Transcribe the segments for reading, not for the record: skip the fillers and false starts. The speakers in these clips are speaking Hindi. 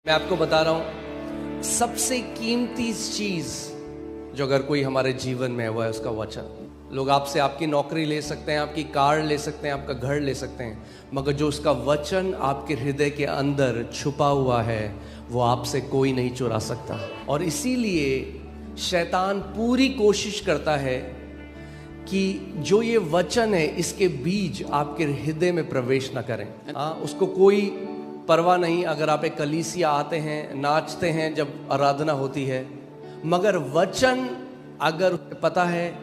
मैं आपको बता रहा हूं सबसे कीमती चीज जो अगर कोई हमारे जीवन में है वो है उसका वचन। लोग आपसे आपकी नौकरी ले सकते हैं, आपकी कार ले सकते हैं, आपका घर ले सकते हैं, मगर जो उसका वचन आपके हृदय के अंदर छुपा हुआ है वो आपसे कोई नहीं चुरा सकता। और इसीलिए शैतान पूरी कोशिश करता है कि जो ये वचन है इसके बीज आपके हृदय में प्रवेश न करें। उसको कोई परवाह नहीं अगर आप एक कलीसिया आते हैं, नाचते हैं जब आराधना होती है, मगर वचन अगर पता है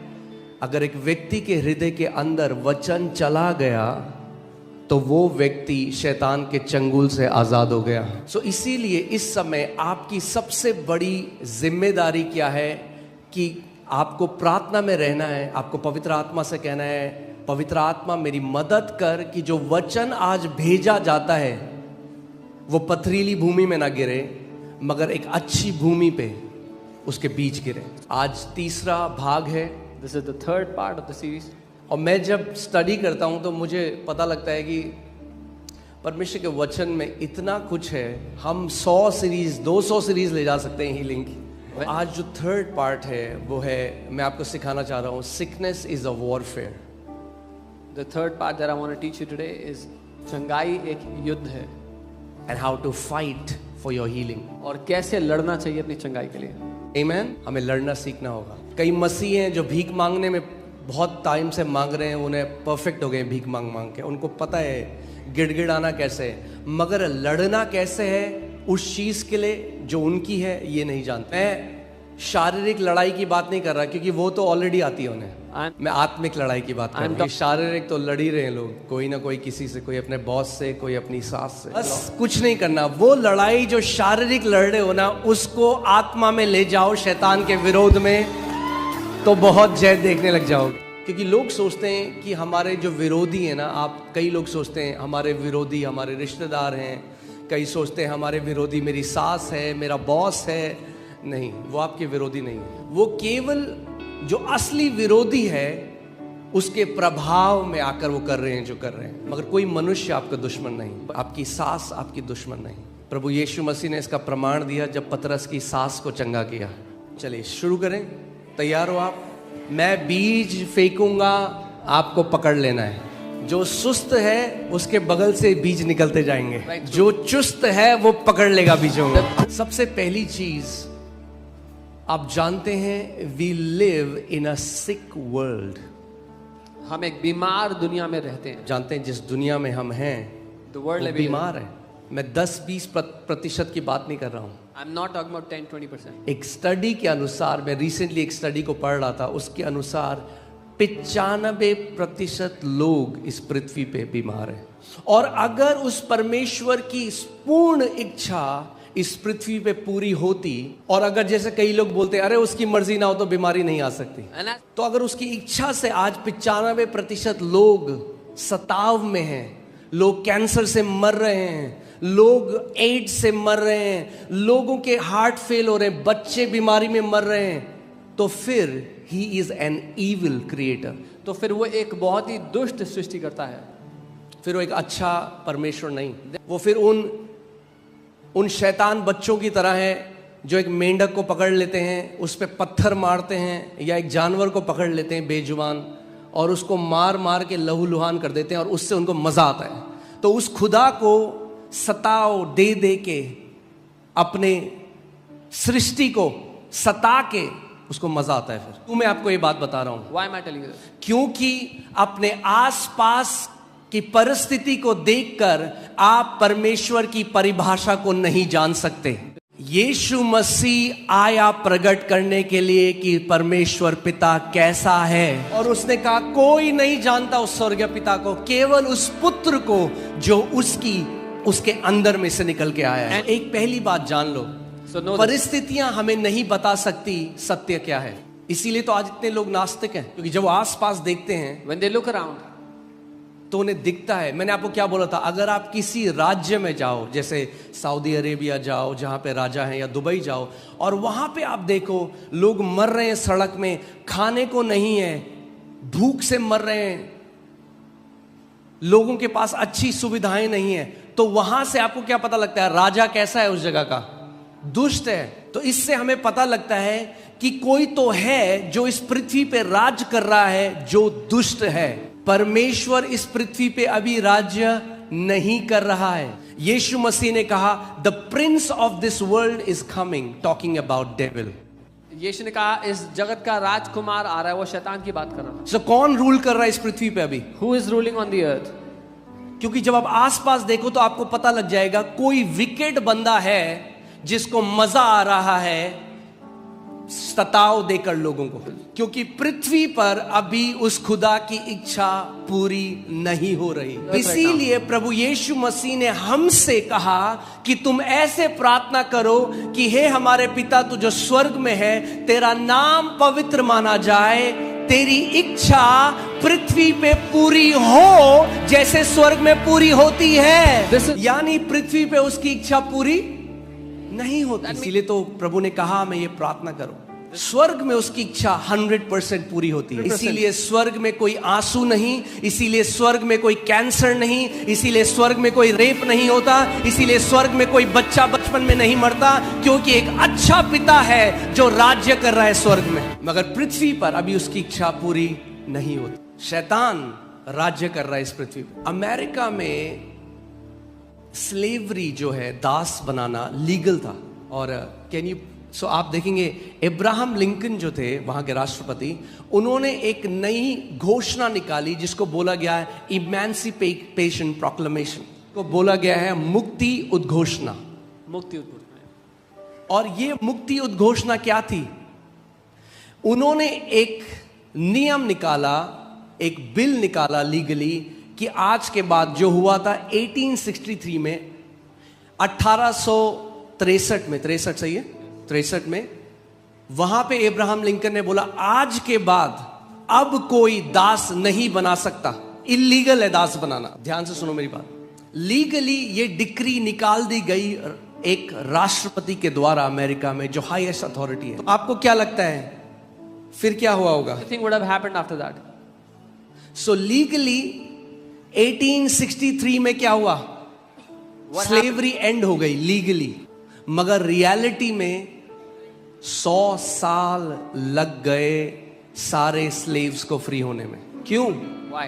अगर एक व्यक्ति के हृदय के अंदर वचन चला गया तो वो व्यक्ति शैतान के चंगुल से आज़ाद हो गया। सो इसीलिए इस समय आपकी सबसे बड़ी जिम्मेदारी क्या है कि आपको प्रार्थना में रहना है। आपको पवित्र आत्मा से कहना है, पवित्र आत्मा मेरी मदद कर कि जो वचन आज भेजा जाता है वो पथरीली भूमि में ना गिरे मगर एक अच्छी भूमि पे उसके बीज गिरे। आज तीसरा भाग है, This is the third part of the series. और मैं जब स्टडी करता हूँ तो मुझे पता लगता है कि परमेश्वर के वचन में इतना कुछ है। हम 100 सीरीज 200 सीरीज ले जा सकते हैं हीलिंग की। आज जो थर्ड पार्ट है वो है, मैं आपको सिखाना चाह रहा हूँ, sickness is a warfare. The third part that I want to teach you today is चंगाई एक युद्ध है, and how to fight for your healing, और कैसे लड़ना चाहिए अपनी चंगाई के लिए। आमीन। हमें लड़ना सीखना होगा। कई मसीह हैं जो भीख मांगने में बहुत टाइम से मांग रहे हैं, उन्हें परफेक्ट हो गए भीख मांग मांग के, उनको पता है गिड़गिड़ाना कैसे है, मगर लड़ना कैसे है उस चीज के लिए जो उनकी है ये नहीं जानते। मैं शारीरिक लड़ाई की बात नहीं कर रहा क्योंकि वो तो ऑलरेडी आती है उन्हें। मैं आत्मिक लड़ाई की बात कर रहा हूँ। शारीरिक तो लड़ ही रहे हैं लोग, कोई ना कोई किसी से, कोई अपने बॉस से, कोई अपनी सास से। बस कुछ नहीं करना, वो लड़ाई जो शारीरिक लड़ रहे हो ना उसको आत्मा में ले जाओ शैतान के विरोध में, तो बहुत जय देखने लग जाओगे। क्योंकि लोग सोचते हैं कि हमारे जो विरोधी है ना, आप कई लोग सोचते हैं हमारे विरोधी हमारे रिश्तेदार हैं, कई सोचते हैं हमारे विरोधी मेरी सास है, मेरा बॉस है। नहीं, वो आपके विरोधी नहीं है। वो केवल जो असली विरोधी है उसके प्रभाव में आकर वो कर रहे हैं जो कर रहे हैं, मगर कोई मनुष्य आपका दुश्मन नहीं, आपकी सास आपकी दुश्मन नहीं। प्रभु यीशु मसीह ने इसका प्रमाण दिया जब पतरस की सास को चंगा किया। चलिए शुरू करें, तैयार हो आप? मैं बीज फेंकूंगा, आपको पकड़ लेना है। जो सुस्त है उसके बगल से बीज निकलते जाएंगे, जो चुस्त है वो पकड़ लेगा बीजों को। सबसे पहली चीज आप जानते हैं, we live in a sick world. हम एक बीमार दुनिया में रहते हैं। जानते हैं जिस दुनिया में हम हैं The world वो बीमार है। मैं 10-20% की बात नहीं कर रहा हूँ। I'm not talking about 10-20%. एक स्टडी के अनुसार, मैं रिसेंटली एक स्टडी को पढ़ रहा था, उसके अनुसार 95% लोग इस पृथ्वी पे बीमार हैं। और अगर उस परमेश्वर की पूर्ण इच्छा इस पृथ्वी पे पूरी होती, और अगर जैसे कई लोग बोलते हैं अरे उसकी मर्जी ना हो तो बीमारी नहीं आ सकती, तो अगर उसकी इच्छा से आज 95% लोग सताव में हैं, लोग कैंसर से मर रहे हैं, लोग एड्स से मर रहे हैं, लोगों के हार्ट फेल हो रहे हैं, बच्चे बीमारी में मर रहे हैं, तो फिर he is an evil creator. तो फिर वो एक बहुत ही दुष्ट सृष्टि करता है, फिर वो एक अच्छा परमेश्वर नहीं। वो फिर उन शैतान बच्चों की तरह है जो एक मेंढक को पकड़ लेते हैं, उस पे पत्थर मारते हैं, या एक जानवर को पकड़ लेते हैं बेजुबान और उसको मार मार के लहूलुहान कर देते हैं और उससे उनको मजा आता है। तो उस खुदा को सताओ दे दे के, अपने सृष्टि को सता के उसको मजा आता है। फिर तो मैं आपको ये बात बता रहा हूं, Why am I telling you this? क्योंकि अपने आसपास की परिस्थिति को देखकर आप परमेश्वर की परिभाषा को नहीं जान सकते। यीशु मसीह आया प्रकट करने के लिए कि परमेश्वर पिता कैसा है, और उसने कहा कोई नहीं जानता उस स्वर्गीय पिता को, केवल उस पुत्र को जो उसके अंदर में से निकल के आया है। एक पहली बात जान लो, परिस्थितियां हमें नहीं बता सकती सत्य क्या है। इसीलिए तो आज इतने लोग नास्तिक हैं, क्योंकि जब आसपास देखते हैं, When they look around, तो उन्हें दिखता है। मैंने आपको क्या बोला था, अगर आप किसी राज्य में जाओ, जैसे सऊदी अरेबिया जाओ जहाँ पे राजा हैं, या दुबई जाओ, और वहाँ पे आप देखो लोग मर रहे हैं सड़क में, खाने को नहीं है, भूख से मर रहे हैं, लोगों के पास अच्छी सुविधाएं नहीं है, तो वहां से आपको क्या पता लगता है? राजा कैसा है उस जगह का? दुष्ट है। तो इससे हमें पता लगता है कि कोई तो है जो इस पृथ्वी पे राज कर रहा है जो दुष्ट है। परमेश्वर इस पृथ्वी पे अभी राज्य नहीं कर रहा है। यीशु मसीह ने कहा the prince of this world is coming, talking about devil. यीशु ने कहा इस जगत का राजकुमार आ रहा है, वो शैतान की बात कर रहा है। सो कौन रूल कर रहा है इस पृथ्वी पे अभी? Who is ruling on the earth? क्योंकि जब आप आसपास देखो तो आपको पता लग जाएगा कोई विकेट बंदा है जिसको मजा आ रहा है सताव देकर लोगों को, क्योंकि पृथ्वी पर अभी उस खुदा की इच्छा पूरी नहीं हो रही। इसीलिए प्रभु यीशु मसीह ने हमसे कहा कि तुम ऐसे प्रार्थना करो कि हे हमारे पिता तू जो स्वर्ग में है, तेरा नाम पवित्र माना जाए, तेरी इच्छा पृथ्वी पे पूरी हो जैसे स्वर्ग में पूरी होती है। यानी पृथ्वी पे उसकी इच्छा पूरी नहीं होती। इसीलिए तो प्रभु ने कहा मैं ये प्रार्थना करो, स्वर्ग में उसकी इच्छा 100% पूरी होती है। इसीलिए स्वर्ग में कोई आंसू नहीं, इसीलिए स्वर्ग में कोई कैंसर नहीं, इसीलिए स्वर्ग में कोई रेप नहीं होता, इसीलिए स्वर्ग में कोई बच्चा बचपन में नहीं मरता, क्योंकि एक अच्छा पिता है जो राज्य कर रहा है स्वर्ग में। मगर पृथ्वी पर अभी उसकी इच्छा पूरी नहीं होती। शैतान राज्य कर रहा है इस पृथ्वी पर। अमेरिका में स्लेवरी जो है, दास बनाना लीगल था। और सो आप देखेंगे अब्राहम लिंकन जो थे वहां के राष्ट्रपति, उन्होंने एक नई घोषणा निकाली जिसको बोला गया है इमेंसिपेशन प्रोक्लेमेशन, को बोला गया है मुक्ति उद्घोषणा। मुक्ति उद्घोषणा। और ये मुक्ति उद्घोषणा क्या थी? उन्होंने एक नियम निकाला, एक बिल निकाला लीगली कि आज के बाद जो हुआ था 1863 में, 1863 में, 63 सही है, 63 में, वहां पे अब्राहम लिंकन ने बोला आज के बाद अब कोई दास नहीं बना सकता। इलीगल है दास बनाना। ध्यान से सुनो मेरी बात। लीगली ये डिक्री निकाल दी गई एक राष्ट्रपति के द्वारा अमेरिका में, जो हाईएस्ट अथॉरिटी है। तो आपको क्या लगता है फिर क्या हुआ होगा? I think would have happened after that. So legally 1863 में क्या हुआ? स्लेवरी एंड हो गई लीगली। मगर रियलिटी में 100 साल लग गए सारे स्लेव्स को फ्री होने में। क्यों? Why?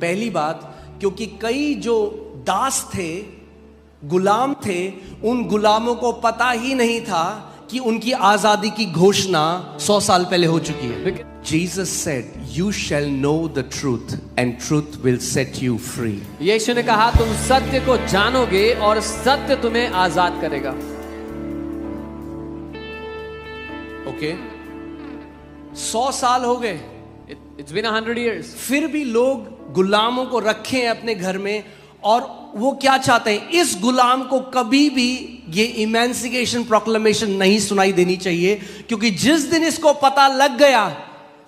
पहली बात, क्योंकि कई जो दास थे, गुलाम थे, उन गुलामों को पता ही नहीं था कि उनकी आजादी की घोषणा 100 साल पहले हो चुकी है। Jesus said, "You shall know the truth, and truth will set you free." यीशु ने कहा तुम सत्य को जानोगे और सत्य तुम्हें आजाद करेगा। ओके, 100 साल हो गए। It's been 100 years. फिर भी लोग गुलामों को रखे हैं अपने घर में, और वो क्या चाहते हैं? इस गुलाम को कभी भी ये इमेंसिपेशन प्रोक्लेमेशन नहीं सुनाई देनी चाहिए, क्योंकि जिस दिन इसको पता लग गया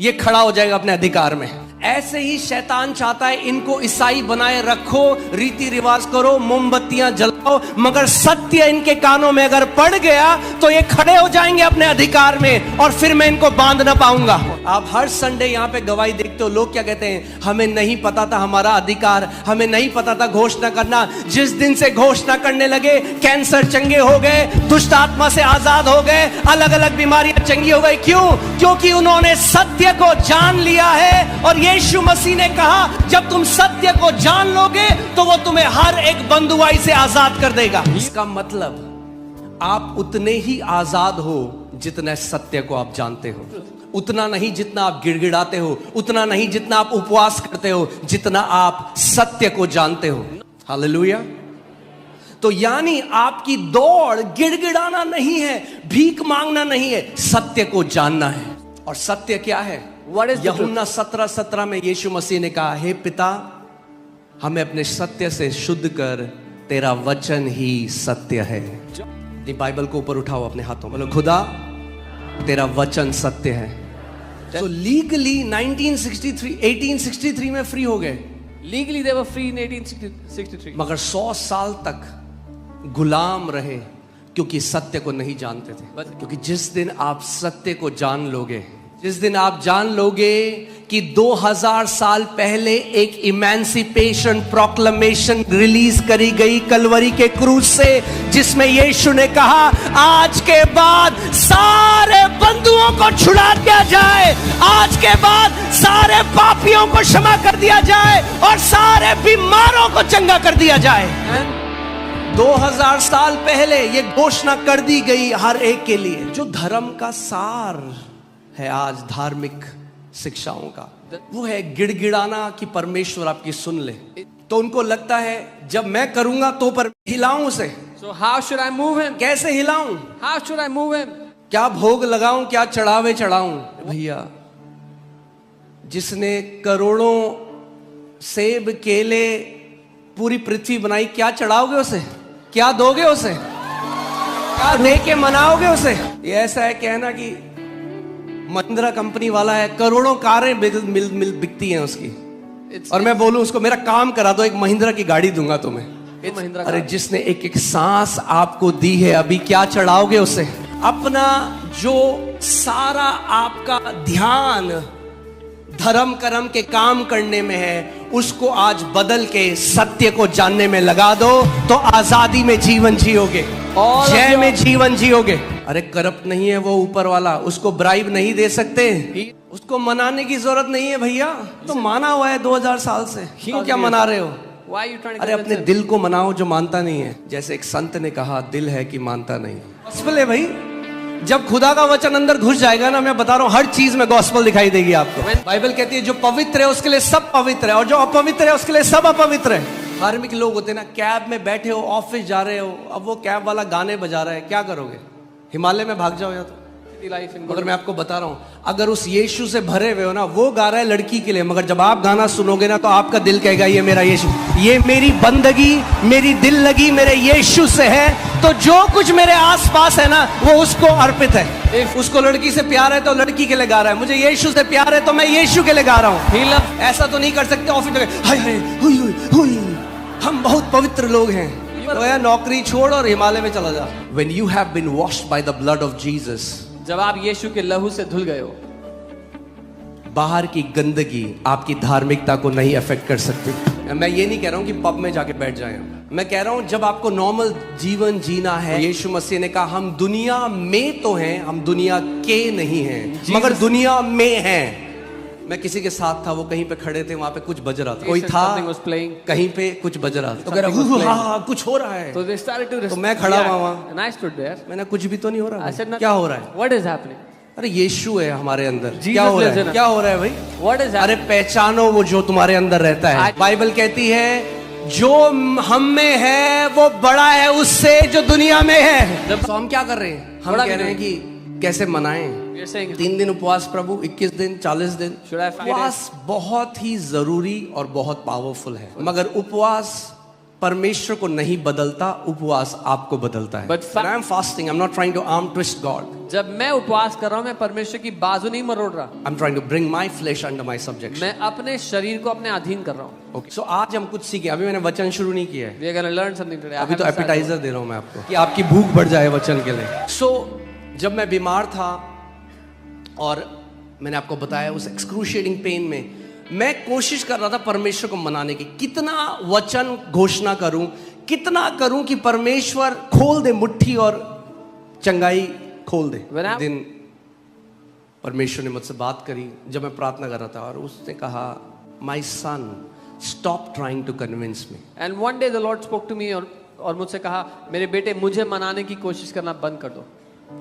ये खड़ा हो जाएगा अपने अधिकार में। ऐसे ही शैतान चाहता है इनको ईसाई बनाए रखो, रीति रिवाज करो, मोमबत्तियां जलाओ, मगर सत्य इनके कानों में अगर पड़ गया तो ये खड़े हो जाएंगे अपने अधिकार में, और फिर मैं इनको बांध ना पाऊंगा। आप हर संडे यहाँ पे गवाही देखते हो, लोग क्या कहते हैं? हमें नहीं पता था हमारा अधिकार, हमें नहीं पता था घोषणा करना। जिस दिन से घोषणा करने लगे, कैंसर चंगे हो गए, दुष्ट आत्मा से आजाद हो गए, अलग अलग बीमारियां चंगी हो गई। क्यों? क्योंकि उन्होंने सत्य को जान लिया है। और यीशु मसीह ने कहा जब तुम सत्य को जान लोगे तो वो तुम्हें हर एक बंधुआई से आजाद कर देगा। इसका मतलब आप उतने ही आजाद हो जितना सत्य को आप जानते हो, उतना नहीं जितना आप गिड़गिड़ाते हो, उतना नहीं जितना आप उपवास करते हो, जितना आप सत्य को जानते हो। हालेलुया। तो यानी आपकी दौड़ गिड़गिड़ाना नहीं है, भीख मांगना नहीं है, सत्य को जानना है। और सत्य क्या है? यूहन्ना 17:17 में यीशु मसीह ने कहा, हे पिता हमें अपने सत्य से शुद्ध कर, तेरा वचन ही सत्य है। बाइबल को ऊपर उठाओ अपने हाथों, बोलो खुदा तेरा वचन सत्य है। तो लीगली 1863 में फ्री हो गए। Legally they were free in 1863. मगर 100 साल तक गुलाम रहे, क्योंकि सत्य को नहीं जानते थे। क्योंकि जिस दिन आप सत्य को जान लोगे, जिस दिन आप जान लोगे कि 2000 साल पहले एक इमेंसिपेशन प्रोक्लेमेशन रिलीज करी गई कलवरी के क्रूज से, जिसमें यीशु ने कहा आज के बाद सारे बंधुओं को छुड़ा दिया जाए, आज के बाद सारे पापियों को क्षमा कर दिया जाए और सारे बीमारों को चंगा कर दिया जाए। 2000 साल पहले ये घोषणा कर दी गई हर एक के लिए। जो धर्म का सार है आज धार्मिक शिक्षाओं का, वो है गिड़गिड़ाना कि परमेश्वर आपकी सुन ले। तो उनको लगता है जब मैं करूंगा तो पर हिलाऊं उसे। So how should I move him? कैसे हिलाऊं? How should I move him? क्या भोग लगाऊं, क्या चढ़ावे चढ़ाऊं? भैया, जिसने करोड़ों सेब केले पूरी पृथ्वी बनाई, क्या चढ़ाओगे उसे? क्या दोगे उसे? क्या दे के मनाओगे उसे? ये ऐसा है कहना कि महिंद्रा कंपनी वाला है, करोड़ों कारें बिकती हैं उसकी, और मैं बोलूं उसको मेरा काम करा दो, एक महिंद्रा की गाड़ी दूंगा तुम्हें। अरे जिसने एक एक सांस आपको दी है, अभी क्या चढ़ाओगे उसे? अपना जो सारा आपका ध्यान धर्म कर्म के काम करने में है, उसको आज बदल के सत्य को जानने में लगा दो, तो आजादी में जीवन जियोगे और जय में जीवन जियोगे। अरे करप्ट नहीं है वो ऊपर वाला, उसको ब्राइब नहीं दे सकते, उसको मनाने की जरूरत नहीं है भैया। तो माना हुआ है 2000 साल से, क्यों क्या मना रहे हो? अरे अपने दिल को मनाओ जो मानता नहीं है। जैसे एक संत ने कहा, दिल है कि मानता नहीं। गॉस्पेल है भाई, जब खुदा का वचन अंदर घुस जाएगा ना, मैं बता रहा हूं हर चीज में गॉस्पेल दिखाई देगी आपको। बाइबल कहती है जो पवित्र है उसके लिए सब पवित्र है, और जो अपवित्र है उसके लिए सब अपवित्र है। धार्मिक लोग होते हैं ना, कैब में बैठे हो, ऑफिस जा रहे हो, अब वो कैब वाला गाने बजा रहा है, क्या करोगे? हिमालय में भाग जाओ या तो। मगर मैं आपको बता रहा हूं, अगर उस यीशु से भरे हुए हो ना, वो गा रहा है लड़की के लिए, मगर जब आप गाना सुनोगे ना, तो आपका दिल कहेगा ये मेरा यीशु, ये मेरी बंदगी, मेरी दिल लगी मेरे यीशु से है, तो जो कुछ मेरे आसपास है ना वो उसको अर्पित है। उसको लड़की से प्यार है तो लड़की के लिए गा रहा है, मुझे यीशु से प्यार है तो मैं यीशु के लिए गा रहा हूँ। ऐसा तो नहीं कर सकते ऑफिस में हाय हाय हुई हुई हुई, हम बहुत पवित्र लोग हैं। तो यार नौकरी छोड़ और हिमालय में चला जा। When you have been washed by the blood of Jesus, जब आप यीशु के लहू से धुल गए हो, बाहर की गंदगी आपकी धार्मिकता को नहीं अफेक्ट कर सकती। मैं ये नहीं कह रहा हूं कि पब में जाके बैठ जाएं, मैं कह रहा हूं जब आपको नॉर्मल जीवन जीना है, यीशु मसीह ने कहा हम दुनिया में तो हैं, हम दुनिया के नहीं हैं, मगर दुनिया में हैं। मैं किसी के साथ था, वो कहीं पे खड़े थे, वहां पे कुछ बज रहा था, कोई था कहीं पे कुछ बज रहा था, तो कह रहा हाँ कुछ हो रहा है, तो मैं खड़ा हुआ वहां, मैंने कुछ भी तो नहीं हो रहा, क्या हो रहा है? What is happening? अरे यीशु है हमारे अंदर, क्या हो रहा है? क्या हो रहा है भाई? What is happening? अरे पहचानो वो जो तुम्हारे अंदर रहता है। बाइबल कहती है जो हम में है वो बड़ा है उससे जो दुनिया में है। तो हम क्या कर रहे हैं? हम कह रहे हैं कि कैसे मनाएं? 3 दिन उपवास प्रभु, 21 दिन, 40 दिन। उपवास बहुत ही जरूरी और बहुत पावरफुल है, मगर उपवास परमेश्वर को नहीं बदलता, उपवास आपको बदलता है। But I am fasting, I'm not trying to arm twist God. जब मैं उपवास कर रहा हूं, मैं परमेश्वर की बाजू नहीं मरोड़ रहा। I'm trying to bring my flesh under my subjection. मैं अपने शरीर को अपने अधीन कर रहा हूं। Okay. So आज हम कुछ सीखे, अभी मैंने वचन शुरू नहीं किया है। We are going to learn something today. अभी तो एपिटाइजर दे रहा हूं मैं आपको कि आपकी भूख बढ़ जाए वचन के लिए। So जब मैं बीमार था और मैंने आपको बताया उस एक्सक्रूशिएटिंग पेन में, मैं कोशिश कर रहा था परमेश्वर को मनाने की, कितना वचन घोषणा करूं, कितना करूं कि परमेश्वर खोल दे मुट्ठी और चंगाई खोल दे। दिन परमेश्वर ने मुझसे बात करी जब मैं प्रार्थना कर रहा था, और उसने कहा my son stop trying to convince me. And one day the lord spoke to me, और मुझसे कहा मेरे बेटे मुझे मनाने की कोशिश करना बंद कर दो।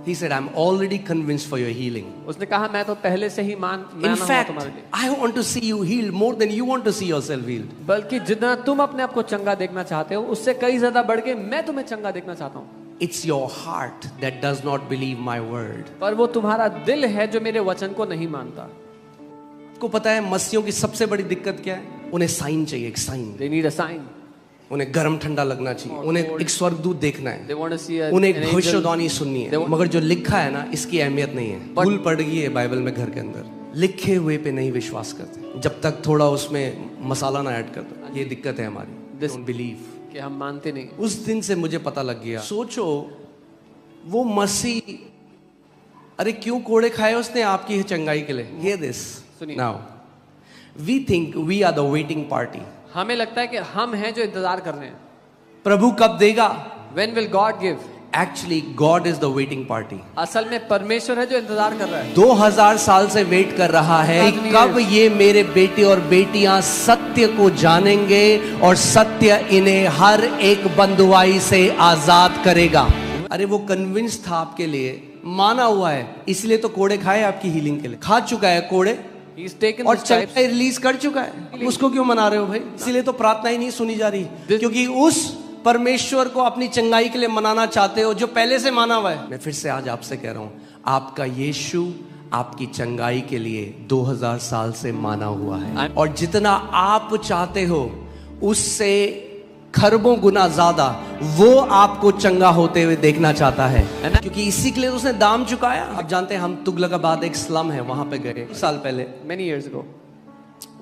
He said, I'm already convinced for your healing. उसने कहा मैं तो पहले से ही In fact, I want to see you healed more than you want to see yourself healed. बल्कि जितना तुम अपने आप को चंगा देखना चाहते हो, उससे कई ज्यादा बढ़ के मैं तुम्हें चंगा देखना चाहता हूँ। It's your heart that does not believe my word. पर वो तुम्हारा दिल है जो मेरे वचन को नहीं मानता। आपको पता है मसीहों की सबसे बड़ी दिक्कत क्या है? उन्हें साइन चाहिए, एक sign. They need a sign. उन्हें गर्म ठंडा लगना चाहिए, उन्हें एक स्वर्गदूत देखना है, They want to see उन्हें एक भविष्यवाणी सुननी है। मगर जो लिखा है ना, इसकी अहमियत नहीं है। भूल पड़ गई है बाइबल में घर के अंदर, लिखे हुए पे नहीं विश्वास करते जब तक थोड़ा उसमें मसाला ना ऐड करते। ये दिक्कत है हमारी, डोंट बिलीव, कि हम मानते नहीं। उस दिन से मुझे पता लग गया। सोचो वो मसीह अरे क्यों कोड़े खाए उसने आपकी चंगाई के लिए? Hear this. सुनिए। Now, we think we are the waiting party. हमें लगता है कि हम हैं जो इंतजार कर रहे हैं। प्रभु कब देगा? When will God give? Actually, God is the waiting party. असल में परमेश्वर है जो इंतजार कर रहा है। 2000 साल से वेट कर रहा है कि कब ये मेरे बेटे और बेटियां सत्य को जानेंगे और सत्य इन्हें हर एक बंधुआई से आजाद करेगा। अरे वो कन्विंस था आपके लिए, माना हुआ है, इसलिए तो कोड़े खाए आपकी हीलिंग के लिए। खा चुका है कोड़े He's taken और the stripes. चंगाई रिलीज कर चुका है, उसको क्यों मना रहे हो भाई? इसीलिए तो प्रार्थना ही नहीं सुनी जा रही, क्योंकि उस परमेश्वर को अपनी चंगाई के लिए मनाना चाहते हो जो पहले से माना हुआ है। मैं फिर से आज आपसे कह रहा हूं, आपका यीशु आपकी चंगाई के लिए 2000 साल से माना हुआ है, और जितना आप चाहते हो उससे खरबों गुना ज्यादा वो आपको चंगा होते हुए देखना चाहता है, क्योंकि इसी के लिए उसने दाम चुकाया। आप जानते हैं, हम तुगलकाबाद एक स्लम है, वहां पे गए साल पहले, Many years ago.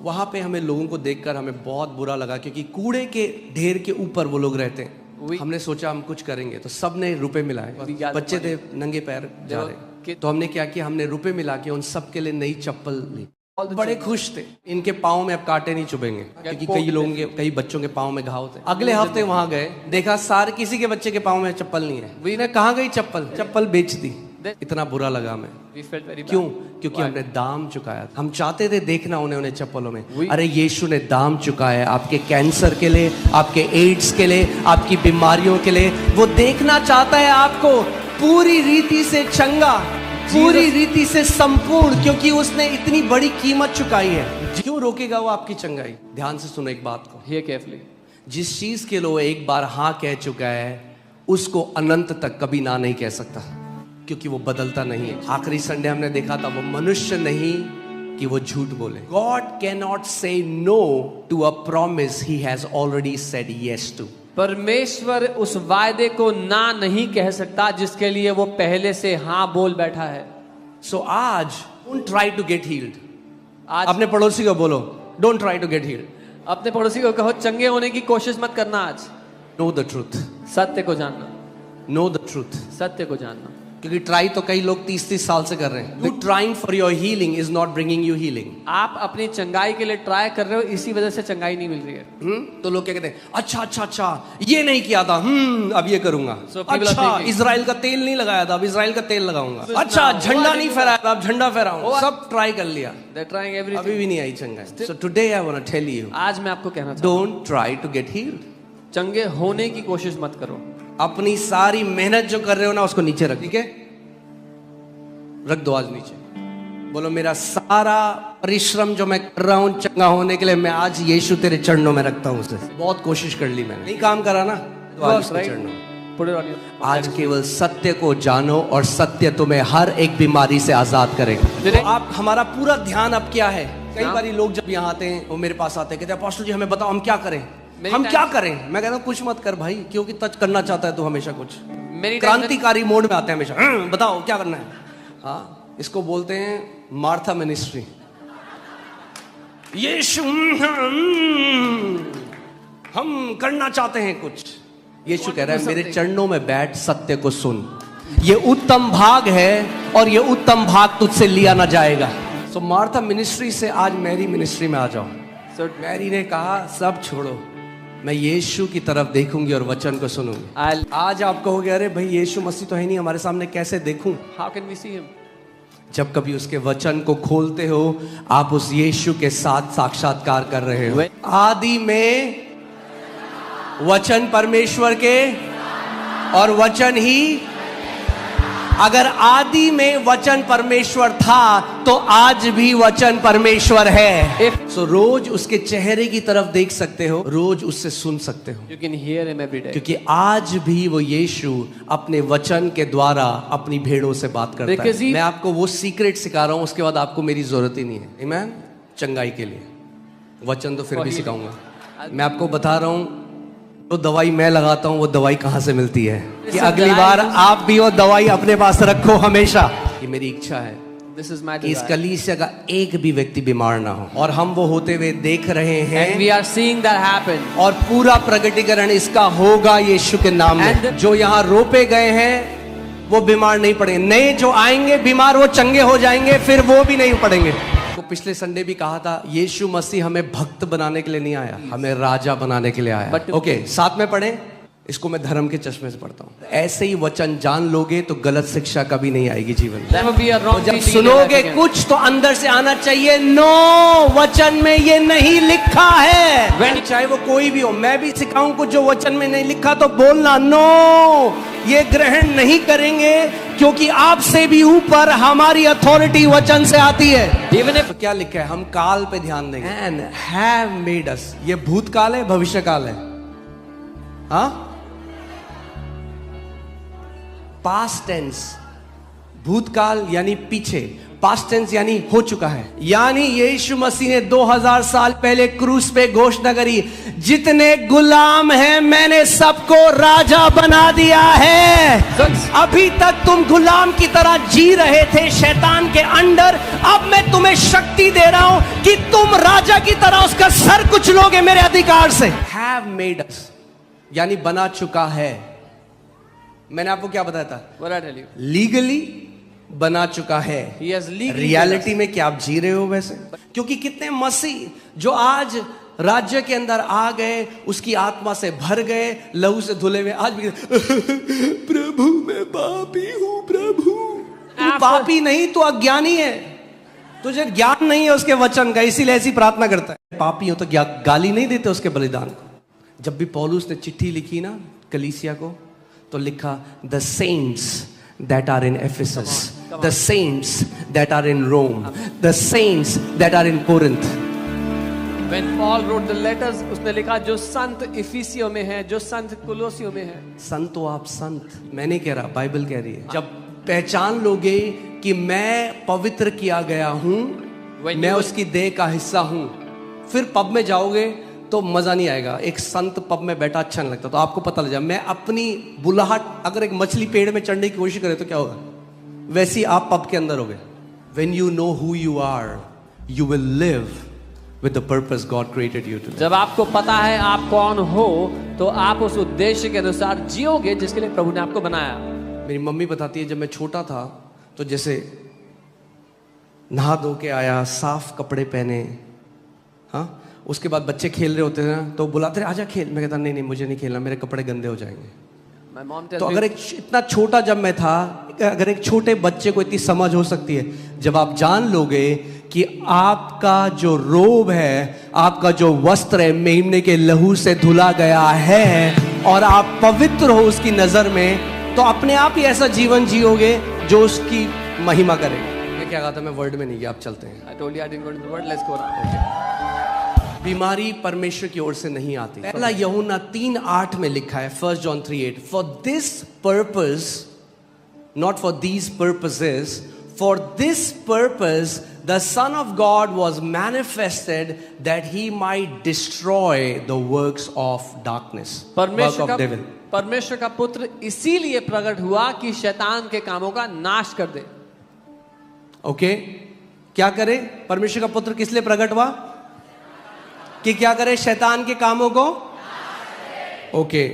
वहां पे हमें लोगों को देखकर हमें बहुत बुरा लगा, क्योंकि कूड़े के ढेर के ऊपर वो लोग रहते हैं। हमने सोचा हम कुछ करेंगे, तो सबने रुपए मिलाए, बच्चे थे नंगे पैर जा रहे, तो हमने क्या किया, हमने रुपए मिला के उन सब के लिए नई चप्पल ली। बड़े खुश थे, इनके पाँव में अब कांटे नहीं चुभेंगे, क्योंकि कई लोगों के, कई बच्चों के पाँव में घाव थे। अगले हफ्ते वहां गए, देखा सारे किसी के बच्चे के पाँव में चप्पल नहीं है। मैंने कहाँ गई चप्पल? चप्पल बेच दी। इतना बुरा लगा हमें। We felt very bad. क्यों? क्योंकि हमने दाम चुकाया। हम चाहते थे देखना उन्हें चप्पलों में। अरे यीशु ने दाम चुकाया है आपके कैंसर के लिए, आपके एड्स के लिए, आपकी बीमारियों के लिए। वो देखना चाहता है आपको पूरी रीति से चंगा, पूरी रीति से संपूर्ण, क्योंकि उसने इतनी बड़ी कीमत चुकाई है। क्यों रोकेगा वो आपकी चंगाई? ध्यान से सुनो एक बात को। Hear carefully. जिस चीज के लिए वो एक बार हाँ कह चुका है, उसको अनंत तक कभी ना नहीं कह सकता, क्योंकि वो बदलता नहीं है। आखिरी संडे हमने देखा था, वो मनुष्य नहीं कि वो झूठ बोले। God cannot say no to a promise he has already said yes to. परमेश्वर उस वायदे को ना नहीं कह सकता जिसके लिए वो पहले से हाँ बोल बैठा है। So आज don't try to get healed. आज अपने पड़ोसी को बोलो, don't try to get healed. अपने पड़ोसी को कहो चंगे होने की कोशिश मत करना। आज Know the truth. सत्य को जानना, Know the truth. सत्य को जानना। क्योंकि ट्राई तो कई लोग 30-30 साल से कर रहे हैं। Trying for your healing is not bringing you healing. आप अपनी चंगाई के लिए ट्राई कर रहे हो, इसी वजह से चंगाई नहीं मिल रही है। तो लोग क्या कहते हैं, अच्छा ये नहीं किया था, अब ये करूंगा। So people are अच्छा thinking, इजराइल का तेल नहीं लगाया था, अब इजराइल का तेल लगाऊंगा। अच्छा झंडा नहीं फहराया था, अब झंडा फहराऊंगा। सब ट्राई कर लिया, They're trying everything. अभी भी नहीं आई चंगाई। So today I want to tell you, आज मैं आपको कहना चाहता हूँ, don't try to get healed. चंगे होने की कोशिश मत करो। अपनी सारी मेहनत जो कर रहे हो ना, उसको नीचे रख, ठीक है? रख दो आज नीचे। बोलो मेरा सारा परिश्रम जो मैं कर रहा हूं चंगा होने के लिए, मैं आज यीशु तेरे चरणों में रखता हूं उसे। बहुत कोशिश कर ली मैंने, नहीं काम करा ना, तो आज उसके चरणों में। Put it on your- आज केवल सत्य को जानो और सत्य तुम्हें हर एक बीमारी से आजाद करेगा। तो आप, हमारा पूरा ध्यान अब क्या है? कई बार लोग जब यहाँ आते हैं, वो मेरे पास आते हैं, कहते हैं अपोस्टल जी हमें बताओ हम क्या करें, हम क्या करें? मैं कहता हूँ कुछ मत कर भाई, क्योंकि टच करना चाहता है तू हमेशा कुछ। Many times क्रांतिकारी मोड में आते हैं हमेशा, बताओ क्या करना है। हाँ, इसको बोलते हैं मार्था मिनिस्ट्री। यीशु हम करना चाहते हैं कुछ। यीशु कह रहा है मेरे चरणों में बैठ, सत्य को सुन। ये उत्तम भाग है और ये उत्तम भाग तुझसे लिया ना जाएगा। सो मार्था मिनिस्ट्री से आज मैरी मिनिस्ट्री में आ जाओ। So मैरी ने कहा सब छोड़ो, मैं यीशु की तरफ देखूंगी और वचन को सुनूंगी। I'll- आज आप कहोगे अरे भाई यीशु मसीह तो है नहीं हमारे सामने, कैसे देखूं? how can we see him? जब कभी उसके वचन को खोलते हो, आप उस यीशु के साथ साक्षात्कार कर रहे हो। आदि में वचन परमेश्वर के, और वचन ही, अगर आदि में वचन परमेश्वर था तो आज भी वचन परमेश्वर है। सो रोज उसके चेहरे की तरफ देख सकते हो, रोज उससे सुन सकते हो, You can hear him every day. क्योंकि आज भी वो यीशु अपने वचन के द्वारा अपनी भेड़ों से बात करता Because है। he- मैं आपको वो सीक्रेट सिखा रहा हूं, उसके बाद आपको मेरी जरूरत ही नहीं है। आमीन। चंगाई के लिए वचन तो फिर भी सिखाऊंगा। मैं आपको बता रहा हूं, तो दवाई मैं लगाता हूं, वो दवाई कहां से मिलती है, कि अगली बार आप भी वो दवाई अपने पास रखो हमेशा। ये मेरी इच्छा है This is my कि इस desire. कलीसिया का एक भी व्यक्ति बीमार ना हो, और हम वो होते हुए देख रहे And हैं, we are seeing that happen. और पूरा प्रगटीकरण इसका होगा यीशु के नाम में। And- जो यहाँ रोपे गए हैं वो बीमार नहीं पड़ेंगे। नए जो आएंगे बीमार वो चंगे हो जाएंगे, फिर वो भी नहीं पड़ेंगे। तो पिछले संडे भी कहा था यीशु मसीह हमें भक्त बनाने के लिए नहीं आया, हमें राजा बनाने के लिए आया। ओके, साथ में पढ़े। इसको मैं धर्म के चश्मे से पढ़ता हूँ। ऐसे ही वचन जान लोगे तो गलत शिक्षा कभी नहीं आएगी जीवन में। Never be a wrong तो जब teaching in सुनोगे life again. कुछ तो अंदर से आना चाहिए, नो वचन में ये नहीं लिखा है। चाहे वो कोई भी हो, मैं भी सिखाऊं कुछ जो वचन में नहीं लिखा तो बोलना नो, ये ग्रहण नहीं करेंगे, क्योंकि आपसे भी ऊपर हमारी अथॉरिटी वचन से आती है। Even if तो क्या लिखा है, हम काल पे ध्यान देंगे। एंड हैव मेड अस, ये भूतकाल है भविष्य काल है, हाँ, पास्ट टेंस, भूतकाल यानी पीछे, पास्ट टेंस यानी हो चुका है। यानी यीशु मसीह ने 2000 साल पहले क्रूस पे घोषणा करी, जितने गुलाम हैं मैंने सबको राजा बना दिया है। अभी तक तुम गुलाम की तरह जी रहे थे शैतान के अंडर, अब मैं तुम्हें शक्ति दे रहा हूं कि तुम राजा की तरह उसका सर कुचलोगे मेरे अधिकार से। हैव मेड अस यानी बना चुका है। मैंने आपको क्या बताया था, लीगली बना चुका है। रियलिटी में क्या आप जी रहे हो वैसे? क्योंकि कितने मसीह जो आज राज्य के अंदर आ गए, उसकी आत्मा से भर गए, लहू से धुले हुए, आज भी प्रभु मैं पापी हूं, प्रभु। तू पापी नहीं, तू अज्ञानी है, तुझे ज्ञान नहीं है उसके वचन का, इसीलिए ऐसी प्रार्थना करता है। पापी हो तो गाली नहीं देते उसके बलिदान को। जब भी पौलुस ने चिट्ठी लिखी ना कलीसिया को, तो लिखा the saints that are in Ephesus, the saints that are in Rome, the saints that are in Corinth. When Paul wrote the letters, उसने लिखा जो संत इफिसियों में है, जो संत कुलोसियों में है। संत तो आप संत, मैं नहीं कह रहा, बाइबल कह रही है। जब पहचान लोगे कि मैं पवित्र किया गया हूं, मैं उसकी देह का हिस्सा हूं, फिर पब में जाओगे तो मजा नहीं आएगा। एक संत पब में बैठा अच्छा नहीं लगता, तो आपको पता लग जाए मैं अपनी बुलाहट, अगर एक मछली पेड़ में चढ़ने की कोशिश करे तो क्या होगा, वैसे ही आप पब के अंदर होगे। When you know who you are, you will live with the purpose God created you to live. जब आपको पता है आप कौन हो, तो आप उस उद्देश्य के अनुसार जियोगे जिसके लिए प्रभु ने आपको बनाया। मेरी मम्मी बताती है, जब मैं छोटा था तो जैसे नहा धो के आया, साफ कपड़े पहने, हाँ, उसके बाद बच्चे खेल रहे होते हैं तो बुलाते रहे आजा खेल, मैं कहता नहीं मुझे नहीं खेलना, मेरे कपड़े गंदे हो जाएंगे। तो अगर एक इतना छोटा जब मैं था, अगर एक छोटे बच्चे को इतनी समझ हो सकती है, जब आप जान लोगे कि आपका जो रोब है, आपका जो वस्त्र है, मेमने के लहू से धुला गया है और आप पवित्र हो उसकी नजर में, तो अपने आप ही ऐसा जीवन जियोगे जो उसकी महिमा करेगा। मैं क्या कहा था, मैं वर्ड में नहीं गया, आप चलते हैं। I told you I didn't go into the word, let's go now. बीमारी परमेश्वर की ओर से नहीं आती। पहला यूहन्ना 3:8 में लिखा है, 1 John 3:8, for this purpose, not for these purposes, for this purpose the son of God was manifested that he might destroy the works of darkness. परमेश्वर का पुत्र इसीलिए प्रकट हुआ कि शैतान के कामों का नाश कर दे। ओके, क्या करे? परमेश्वर का पुत्र किस लिए प्रकट हुआ? कि क्या करे? शैतान के कामों को। ओके,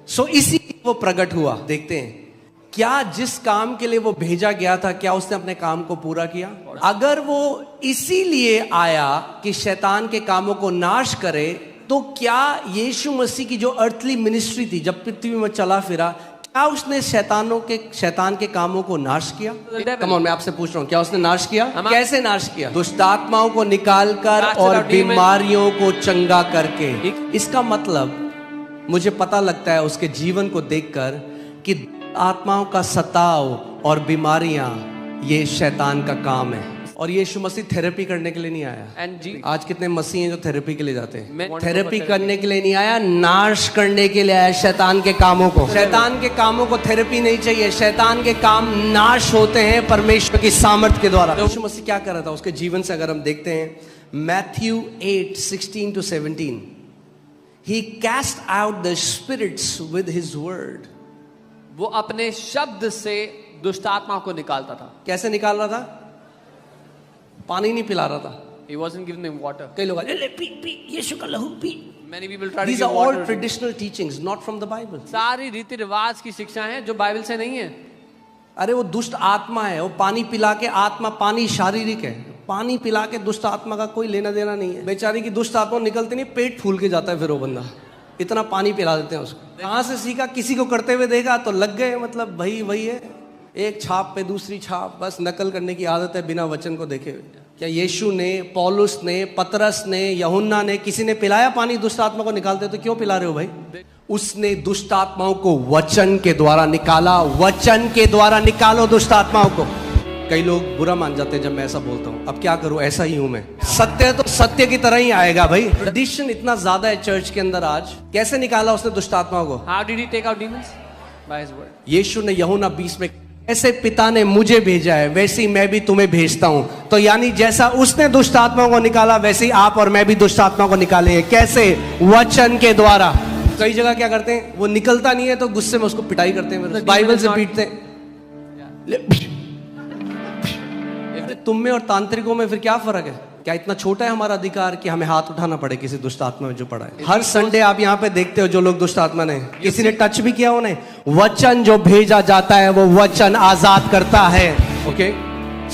सो इसी वो प्रकट हुआ। देखते हैं क्या जिस काम के लिए वो भेजा गया था, क्या उसने अपने काम को पूरा किया? अगर वो इसीलिए आया कि शैतान के कामों को नाश करे, तो क्या यीशु मसीह की जो अर्थली मिनिस्ट्री थी, जब पृथ्वी में चला फिरा, क्या उसने शैतान के कामों को नाश किया? कम ऑन, मैं आपसे पूछ रहा हूं, क्या उसने नाश किया? कैसे नाश किया? दुष्ट आत्माओं को निकालकर और बीमारियों को चंगा करके। इसका मतलब मुझे पता लगता है उसके जीवन को देखकर कि आत्माओं का सताव और बीमारियां ये शैतान का काम है। और यीशु मसीह थेरेपी करने के लिए नहीं आया। आज कितने मसीह हैं जो थेरेपी के लिए जाते हैं? थेरेपी करने के लिए नहीं आया, नाश करने के लिए आया शैतान के कामों को। शैतान के कामों को थेरेपी नहीं चाहिए, शैतान के काम नाश होते हैं परमेश्वर की सामर्थ्य के द्वारा। यीशु मसीह क्या कर रहा था उसके जीवन से अगर हम देखते हैं, Matthew 8:16-17, he cast out the spirits with his word. वो अपने शब्द से दुष्ट आत्माओं को निकालता था। कैसे निकाल रहा था? पानी नहीं पिला रहा था। He wasn't giving them water. कई लोग ले पी पी यीशु का लहू P. Many people try to These give are all water. traditional teachings, not from the Bible. सारी रीति रिवाज की शिक्षा है जो बाइबल से नहीं है। अरे वो दुष्ट आत्मा है, वो पानी पिला के आत्मा, पानी शारीरिक है, पानी पिला के दुष्ट आत्मा का कोई लेना देना नहीं है। बेचारी की दुष्ट आत्मा निकलती नहीं, पेट फूल के जाता है फिर वो बंदा, इतना पानी पिला देते हैं उसको। कहाँ से सीखा? किसी को करते हुए देखा तो लग गए, मतलब भाई वही है, एक छाप पे दूसरी छाप, बस नकल करने की आदत है बिना वचन को देखे हुए। क्या यीशु ने, पौलुस ने, पतरस ने, यूहन्ना ने, किसी ने पिलाया पानी दुष्ट आत्मा को निकालते? तो क्यों पिला रहे हो भाई? उसने दुष्ट आत्माओं को वचन के द्वारा निकाला। वचन के द्वारा निकालो दुष्ट आत्माओं को। कई लोग बुरा मान जाते हैं जब मैं ऐसा बोलता हूँ, अब क्या करूँ, ऐसा ही हूं मैं। सत्य तो सत्य की तरह ही आएगा भाई। ट्रेडिशन इतना ज्यादा है चर्च के अंदर आज। कैसे निकाला उसने दुष्ट आत्माओं को? How did he take out demons? By his word. यीशु ने यूहन्ना 20 में, ऐसे पिता ने मुझे भेजा है वैसे ही मैं भी तुम्हें भेजता हूं। तो यानी जैसा उसने दुष्ट आत्माओं को निकाला वैसे ही आप और मैं भी दुष्ट आत्माओं को निकालेंगे। कैसे? वचन के द्वारा। कई जगह क्या करते हैं, वो निकलता नहीं है तो गुस्से में उसको पिटाई करते हैं, बाइबल से पीटते हैं। तुम में और तांत्रिकों में फिर क्या फर्क है? क्या इतना छोटा है हमारा अधिकार कि हमें हाथ उठाना पड़े किसी दुष्ट आत्मा में जो पड़ा है? हर संडे आप यहाँ पे देखते हो जो लोग दुष्ट आत्मा ने, किसी ने टच भी किया उन्हें। वचन जो भेजा जाता है वो वचन आजाद करता है। Okay,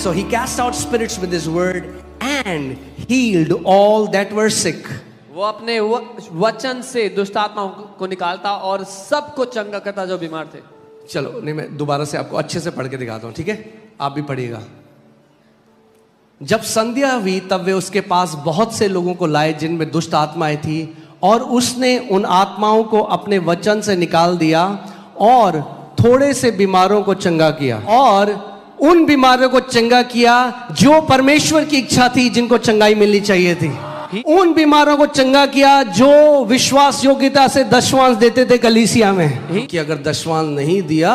so he cast out spirits with his word and healed all that were sick. वो अपने वचन से दुष्ट आत्माओं को निकालता और सबको चंगा करता जो बीमार थे। चलो नहीं, मैं दोबारा से आपको अच्छे से पढ़ के दिखाता हूँ, ठीक है? आप भी पढ़िएगा। जब संध्या हुई तब वे उसके पास बहुत से लोगों को लाए जिनमें दुष्ट आत्माएं थी, और उसने उन आत्माओं को अपने वचन से निकाल दिया और थोड़े से बीमारों को चंगा किया। और उन बीमारों को चंगा किया जो परमेश्वर की इच्छा थी, जिनको चंगाई मिलनी चाहिए थी। उन बीमारों को चंगा किया जो विश्वास योग्यता से दशवांश देते थे कलीसिया में, कि अगर दशवांश नहीं दिया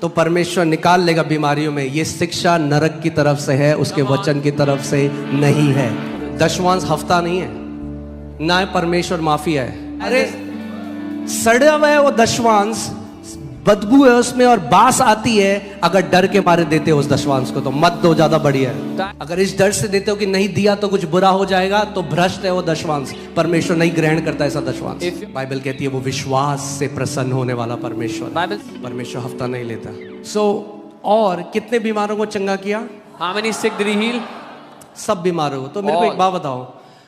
तो परमेश्वर निकाल लेगा बीमारियों में। ये शिक्षा नरक की तरफ से है, उसके वचन की तरफ से नहीं है। दशवांश हफ्ता नहीं है, ना परमेश्वर माफी है। अरे सड़ा हुआ है वो दशवांश, बदबू है उसमें और बास आती है। अगर डर के मारे देते हो उस दशवांश को तो मत दो, ज्यादा बढ़िया है। अगर इस डर से देते हो कि नहीं दिया तो कुछ बुरा हो जाएगा, तो भ्रष्ट है वो दशवांश। परमेश्वर नहीं ग्रहण करता ऐसा दशवांश। बाइबल कहती है वो विश्वास से प्रसन्न होने वाला परमेश्वर हफ्ता नहीं लेता। और कितने बीमारों को चंगा किया? How many sick did he heal? सब बीमारों को। तो मेरे को एक बात बताओ,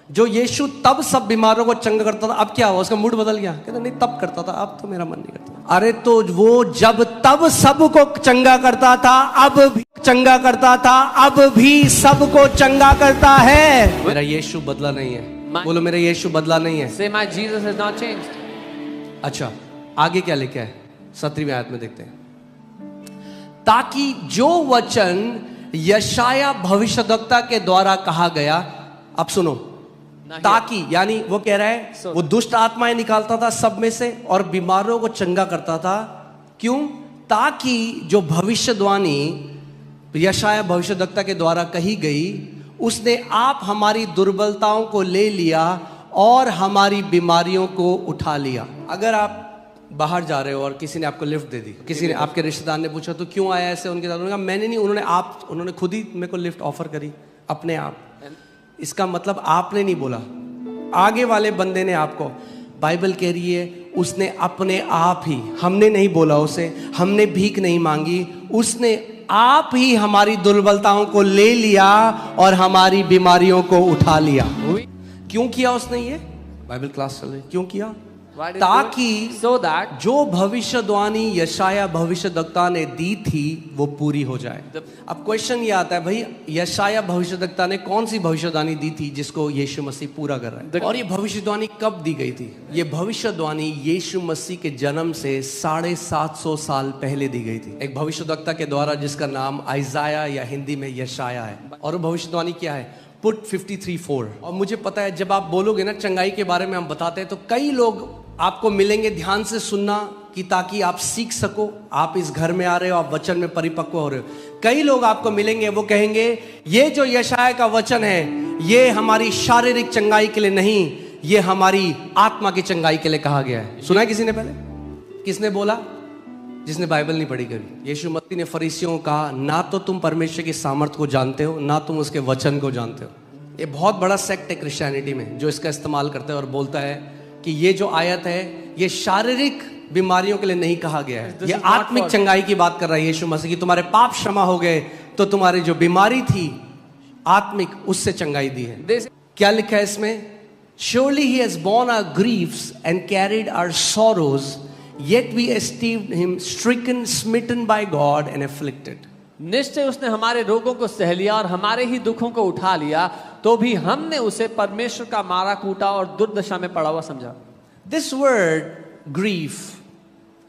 जो यीशु तब सब बीमारों को चंगा करता था, अब क्या हुआ? उसका मूड बदल गया? कहता नहीं तब करता था, अब तो मेरा मन नहीं करता। अरे तो वो जब तब सबको चंगा करता था, अब भी चंगा करता था, अब भी सबको चंगा करता है। मेरा यीशु बदला नहीं है। बोलो मेरा यीशु बदला नहीं है। Say my Jesus has not changed. अच्छा, आगे क्या लिखा है? 17वीं आयत में देखते हैं। ताकि जो वचन यशाया भविष्यद्वक्ता के द्वारा कहा गया, अब सुनो, ताकि यानी वो कह रहा है वो दुष्ट आत्माएं निकालता था सब में से और बीमारों को चंगा करता था। क्यों? ताकि जो भविष्यवाणी यशाया भविष्यद्वक्ता के द्वारा कही गई, उसने आप हमारी दुर्बलताओं को ले लिया और हमारी बीमारियों को उठा लिया। अगर आप बाहर जा रहे हो और किसी ने आपको लिफ्ट दे दी, किसी ने, आपके रिश्तेदार ने पूछा तो क्यों आया ऐसे, उनके साथ उन्होंने कहा मैंने नहीं, उन्होंने खुद ही मेरे को लिफ्ट ऑफर करी अपने आप। इसका मतलब आपने नहीं बोला, आगे वाले बंदे ने आपको। बाइबल कह रही है उसने अपने आप ही, हमने नहीं बोला उसे, हमने भीख नहीं मांगी, उसने आप ही हमारी दुर्बलताओं को ले लिया और हमारी बीमारियों को उठा लिया। क्यों किया उसने ये? बाइबल क्लास चल रही, क्यों किया? ताकि so that जो भविष्यवाणी यशाया भविष्यद्वक्ता ने दी थी वो पूरी हो जाए। अब क्वेश्चन ये आता है भाई, यशाया भविष्यद्वक्ता ने कौन सी भविष्यवाणी दी थी जिसको यीशु मसीह पूरा कर रहा है? और ये भविष्यवाणी कब दी गई थी? ये भविष्यवाणी यीशु मसीह के जन्म से 750 साल पहले दी गई थी, एक भविष्यद्वक्ता के द्वारा जिसका नाम आइजाया या हिंदी में यशाया है। और वो भविष्यवाणी क्या है? पुट 53:4। और मुझे पता है जब आप बोलोगे ना चंगाई के बारे में हम बताते हैं, तो कई लोग आपको मिलेंगे, ध्यान से सुनना कि ताकि आप सीख सको। आप इस घर में आ रहे हो, आप वचन में परिपक्व हो रहे हो। कई लोग आपको मिलेंगे, वो कहेंगे ये जो यशाया का वचन है ये हमारी शारीरिक चंगाई के लिए नहीं, ये हमारी आत्मा की चंगाई के लिए कहा गया है। सुना है किसी ने पहले? किसने बोला? जिसने बाइबल नहीं पढ़ी कभी। यीशु मसीह ने फरीसियों को कहा ना तो तुम परमेश्वर की सामर्थ को जानते हो, ना तुम उसके वचन को जानते हो। ये बहुत बड़ा सेक्ट है क्रिश्चियनिटी में जो इसका इस्तेमाल करता है और बोलता है कि ये जो आयत है ये शारीरिक बीमारियों के लिए नहीं कहा गया है। This ये is not आत्मिक for- चंगाई की बात कर रहा है यीशु मसीह की। तुम्हारे पाप क्षमा हो गए तो तुम्हारी जो बीमारी थी आत्मिक, उससे चंगाई दी है। This- क्या लिखा है इसमें? Surely he has borne our griefs and carried our sorrows, yet we esteemed him stricken, smitten by God and afflicted. निश्चय उसने हमारे रोगों को सह लिया और हमारे ही दुखों को उठा लिया, तो भी हमने उसे परमेश्वर का मारा कूटा और दुर्दशा में पड़ा हुआ समझा। This word grief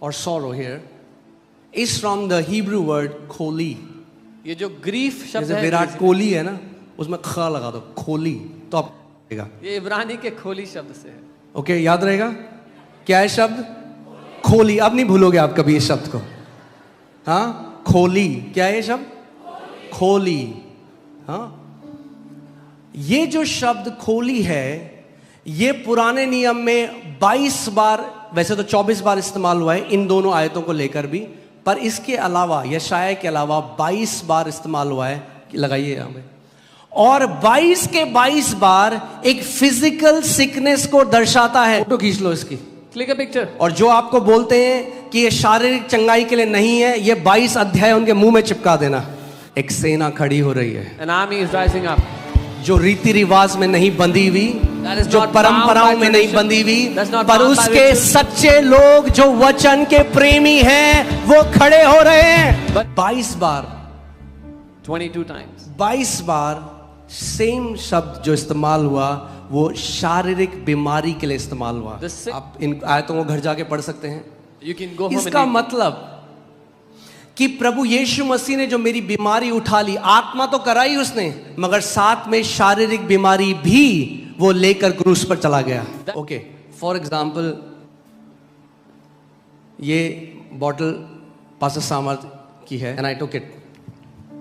or sorrow here is from the Hebrew word kholi. ये जो ग्रीफ शब्द जैसे है, विराट कोहली है ना, उसमें ख लगा दो, खोली, तो आप रहेगा। ये इब्रानी के खोली शब्द से है। ओके, याद रहेगा क्या है शब्द? खोली। अब नहीं भूलोगे आप कभी इस शब्द को। हाँ, खोली। क्या है ये शब्द? खोली। हाँ, ये जो शब्द खोली है, ये पुराने नियम में 22 बार, वैसे तो 24 बार इस्तेमाल हुआ है इन दोनों आयतों को लेकर भी, पर इसके अलावा, यशाया के अलावा 22 बार इस्तेमाल हुआ है। लगाइए यहां पे। और 22 के 22 बार एक फिजिकल सिकनेस को दर्शाता है। फोटो खींच लो इसकी। Click a picture. और जो आपको बोलते हैं कि ये शारीरिक चंगाई के लिए नहीं है, ये 22 अध्याय उनके मुंह में चिपका देना। एक सेना खड़ी हो रही है, An army is rising up. जो रीति रिवाज में नहीं बंधी हुई, That is जो not परंपराओं bound by में नहीं tradition. बंधी हुई, That's not पर bound by उसके ritual. सच्चे लोग जो वचन के प्रेमी हैं, वो खड़े हो रहे हैं। But- 22 bar 22 times. 22 bar same शब्द जो इस्तेमाल हुआ वो शारीरिक बीमारी के लिए इस्तेमाल हुआ। The sick- आप इन आयतों को घर जाके पढ़ सकते हैं। You can go home and इसका read. मतलब कि प्रभु यीशु मसीह ने जो मेरी बीमारी उठा ली, आत्मा तो कराई उसने, मगर साथ में शारीरिक बीमारी भी वो लेकर क्रूस पर चला गया। ओके, फॉर एग्जाम्पल ये बॉटल पास्टर सामर्थ की है, and I took it.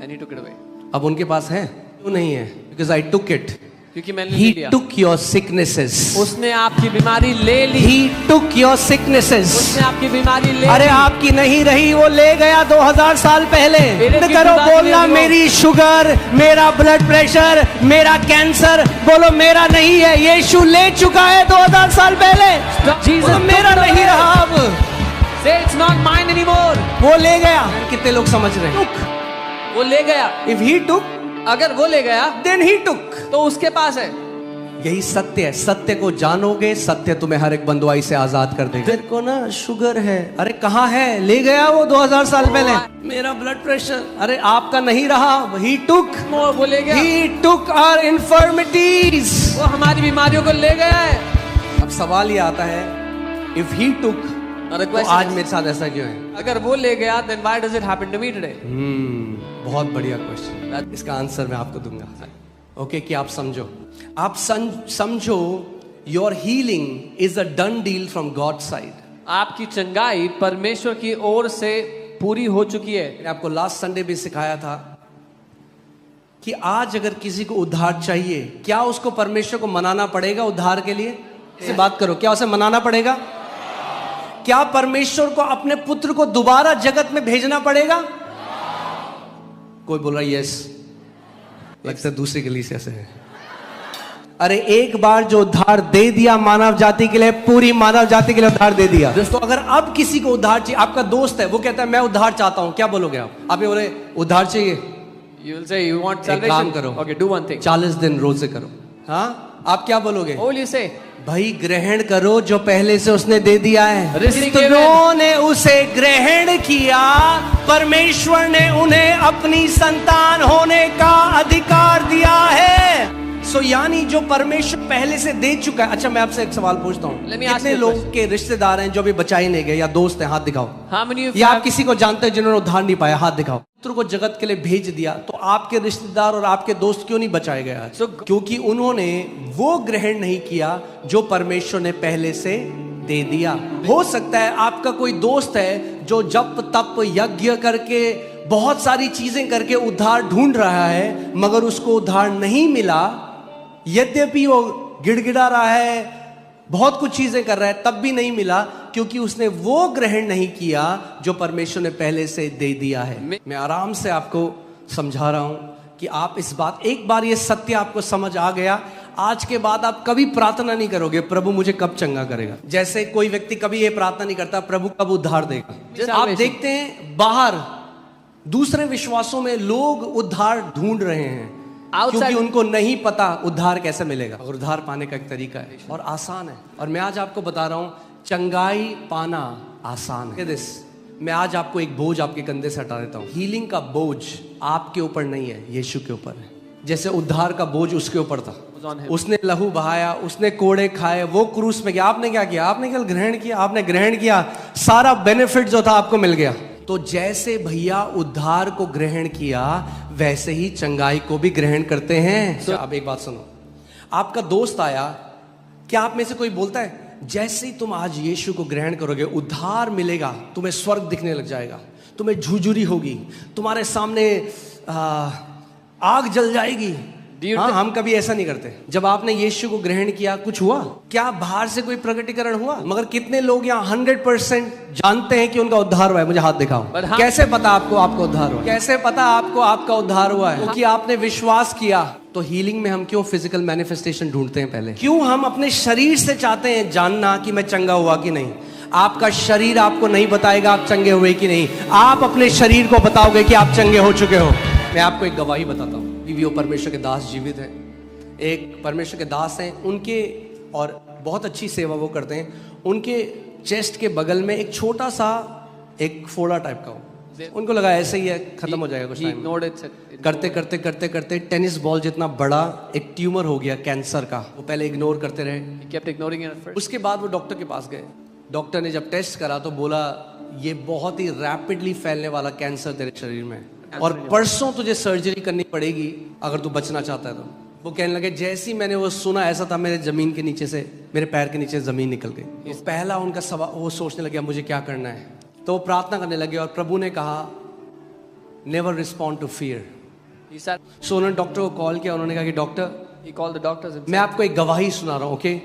And he took it away. अब उनके पास है, क्यों नहीं है? Because I took it. क्योंकि मैंने ले He लिया। took your sicknesses. उसने आपकी बीमारी ले ली। He took your sicknesses. उसने आपकी बीमारी ले अरे ली। आपकी नहीं रही, वो ले गया 2000 साल पहले। मेरे की करो बीमारी बोलना, ले ली वो। मेरी शुगर, मेरा ब्लड प्रेशर, मेरा कैंसर, बोलो मेरा नहीं है, यीशु ले चुका है 2000 साल पहले। Jesus बोलो मेरा took it नहीं away. रहा अब, Say it's not mine anymore. वो ले गया। कितने लोग समझ रहे हैं? वो ले गया। If he took, अगर वो ले गया then he took. तो उसके पास है। यही सत्य है। सत्य को जानोगे, सत्य तुम्हें हर एक बंधुआई से आजाद कर देगा। तेरे को ना शुगर है, अरे कहाँ है? ले गया वो 2000 साल पहले। मेरा ब्लड प्रेशर, अरे आपका नहीं रहा। He took, वो ले गया। He took our infirmities. वो हमारी बीमारियों को ले गया है। अब सवाल ये आता है, if he took, और तो आज मेरे साथ ऐसा क्यों है? अगर वो ले गया then why does it happen to me today? बहुत बढ़िया क्वेश्चन। इसका आंसर मैं आपको दूंगा। ओके, कि आप समझो, आप समझो your healing is a done deal from God side. आपकी चंगाई परमेश्वर की ओर से पूरी हो चुकी है। मैंने आपको लास्ट संडे भी सिखाया था कि आज अगर किसी को उद्धार चाहिए, क्या उसको परमेश्वर को मनाना पड़ेगा उद्धार के लिए? से बात करो, क्या उसे मनाना पड़ेगा? क्या परमेश्वर को अपने पुत्र को दोबारा जगत में भेजना पड़ेगा? कोई बोल रहा है यस, लगता है दूसरी कलीसिया से है। अरे एक बार जो उद्धार दे दिया मानव जाति के लिए, पूरी मानव जाति के लिए उद्धार दे दिया। दोस्तों, अगर अब किसी को उद्धार चाहिए, आपका दोस्त है, वो कहता है मैं उद्धार चाहता हूं, क्या बोलोगे आप ये बोले उद्धार चाहिए? You will say you want एक salvation. काम करो, Okay, do one thing. 40 दिन रोजे करो। हाँ, आप क्या बोलोगे? What will you say? भाई ग्रहण करो जो पहले से उसने दे दिया है। Receive पितरों ने उसे ग्रहण किया, परमेश्वर ने उन्हें अपनी संतान होने का अधिकार दिया है। सो यानी जो परमेश्वर पहले से दे चुका है। अच्छा, मैं आपसे एक सवाल पूछता हूँ, Let me ask कितने you a लोग question. के रिश्तेदार हैं जो भी बचा ही नहीं गए, या दोस्त हैं? हाथ दिखाओ। How many of you या आप have- किसी को जानते हैं जिन्होंने उद्धार नहीं पाया? हाथ दिखाओ। पुत्र को जगत के लिए भेज दिया, तो आपके रिश्तेदार और आपके दोस्त क्यों नहीं बचाए गए आज? क्योंकि उन्होंने वो ग्रहण नहीं किया जो परमेश्वर ने पहले से दे दिया। हो सकता है आपका कोई दोस्त है जो जप तप यज्ञ करके बहुत सारी चीजें करके उद्धार ढूंढ रहा है, मगर उसको उद्धार नहीं मिला। यद्यपि वो गिड़गिड़ा रहा है, बहुत कुछ चीजें कर रहा है, तब भी नहीं मिला, क्योंकि उसने वो ग्रहण नहीं किया जो परमेश्वर ने पहले से दे दिया है। मैं आराम से आपको समझा रहा हूं कि आप इस बात, एक बार ये सत्य आपको समझ आ गया, आज के बाद आप कभी प्रार्थना नहीं करोगे प्रभु मुझे कब चंगा करेगा। जैसे कोई व्यक्ति कभी ये प्रार्थना नहीं करता प्रभु कब उद्धार देगा। आप देखते हैं बाहर दूसरे विश्वासों में लोग उद्धार ढूंढ रहे हैं क्योंकि उनको नहीं पता उद्धार कैसे मिलेगा। और उद्धार पाने का एक तरीका है और आसान है। और मैं आज आपको बता रहा हूं चंगाई पाना आसान है। मैं आज आपको एक बोझ आपके कंधे से हटा देता हूं। हीलिंग का बोझ आपके ऊपर नहीं है, यीशु के ऊपर है। जैसे उद्धार का बोझ उसके ऊपर था, उसने लहू बहाया, उसने कोड़े खाए, वो क्रूस में गया। आपने क्या किया? आपने केवल ग्रहण किया। आपने ग्रहण किया, सारा बेनिफिट जो था आपको मिल गया। तो जैसे भैया उद्धार को ग्रहण किया वैसे ही चंगाई को भी ग्रहण करते हैं। अब एक बात सुनो, आपका दोस्त आया, क्या आप में से कोई बोलता है जैसे ही तुम आज यीशु को ग्रहण करोगे उद्धार मिलेगा, तुम्हें स्वर्ग दिखने लग जाएगा, तुम्हें झुझुरी होगी, तुम्हारे सामने आग जल जाएगी? हाँ, हम कभी ऐसा नहीं करते। जब आपने यीशु को ग्रहण किया कुछ हुआ क्या? बाहर से कोई प्रकटीकरण हुआ? मगर कितने लोग यहाँ 100% जानते हैं कि उनका उद्धार हुआ है? मुझे हाथ दिखाओ। कैसे पता आपको आपका उद्धार हुआ? कैसे पता आपको आपका उद्धार हुआ है? क्योंकि आपने विश्वास किया। तो हीलिंग में हम क्यों फिजिकल मैनिफेस्टेशन ढूंढते हैं? पहले क्यों हम अपने शरीर से चाहते हैं जानना कि मैं चंगा हुआ कि नहीं? आपका शरीर आपको नहीं बताएगा आप चंगे हुए कि नहीं, आप अपने शरीर को बताओगे कि आप चंगे हो चुके हो। मैं आपको एक गवाही बताता हूँ। वो परमेश्वर के दास जीवित हैं, एक परमेश्वर के दास हैं, उनके और बहुत अच्छी सेवा वो करते हैं। उनके चेस्ट के बगल में एक छोटा सा एक फोड़ा टाइप का हो, उनको लगा ऐसे ही है, खत्म हो जाएगा कुछ टाइम। करते करते करते करते टेनिस बॉल जितना बड़ा एक ट्यूमर हो गया कैंसर का। वो पहले इग्नोर करते रहे। उसके बाद वो डॉक्टर के पास गए। डॉक्टर ने जब टेस्ट करा तो बोला ये बहुत ही रैपिडली फैलने वाला कैंसर तेरे शरीर में, और परसों तुझे सर्जरी करनी पड़ेगी अगर तू बचना चाहता है तो। वो कहने लगे जैसे ही मैंने वो सुना ऐसा था मेरे जमीन के नीचे से, मेरे पैर के नीचे जमीन निकल गई। पहला उनका सवाल, वो सोचने लगे मुझे क्या करना है। तो वो प्रार्थना करने लगे और प्रभु ने कहा नेवर रिस्पॉन्ड टू फियर। सो उन्होंने डॉक्टर को कॉल किया। उन्होंने कहा कि डॉक्टर मैं आपको एक गवाही सुना रहा हूँ, ओके?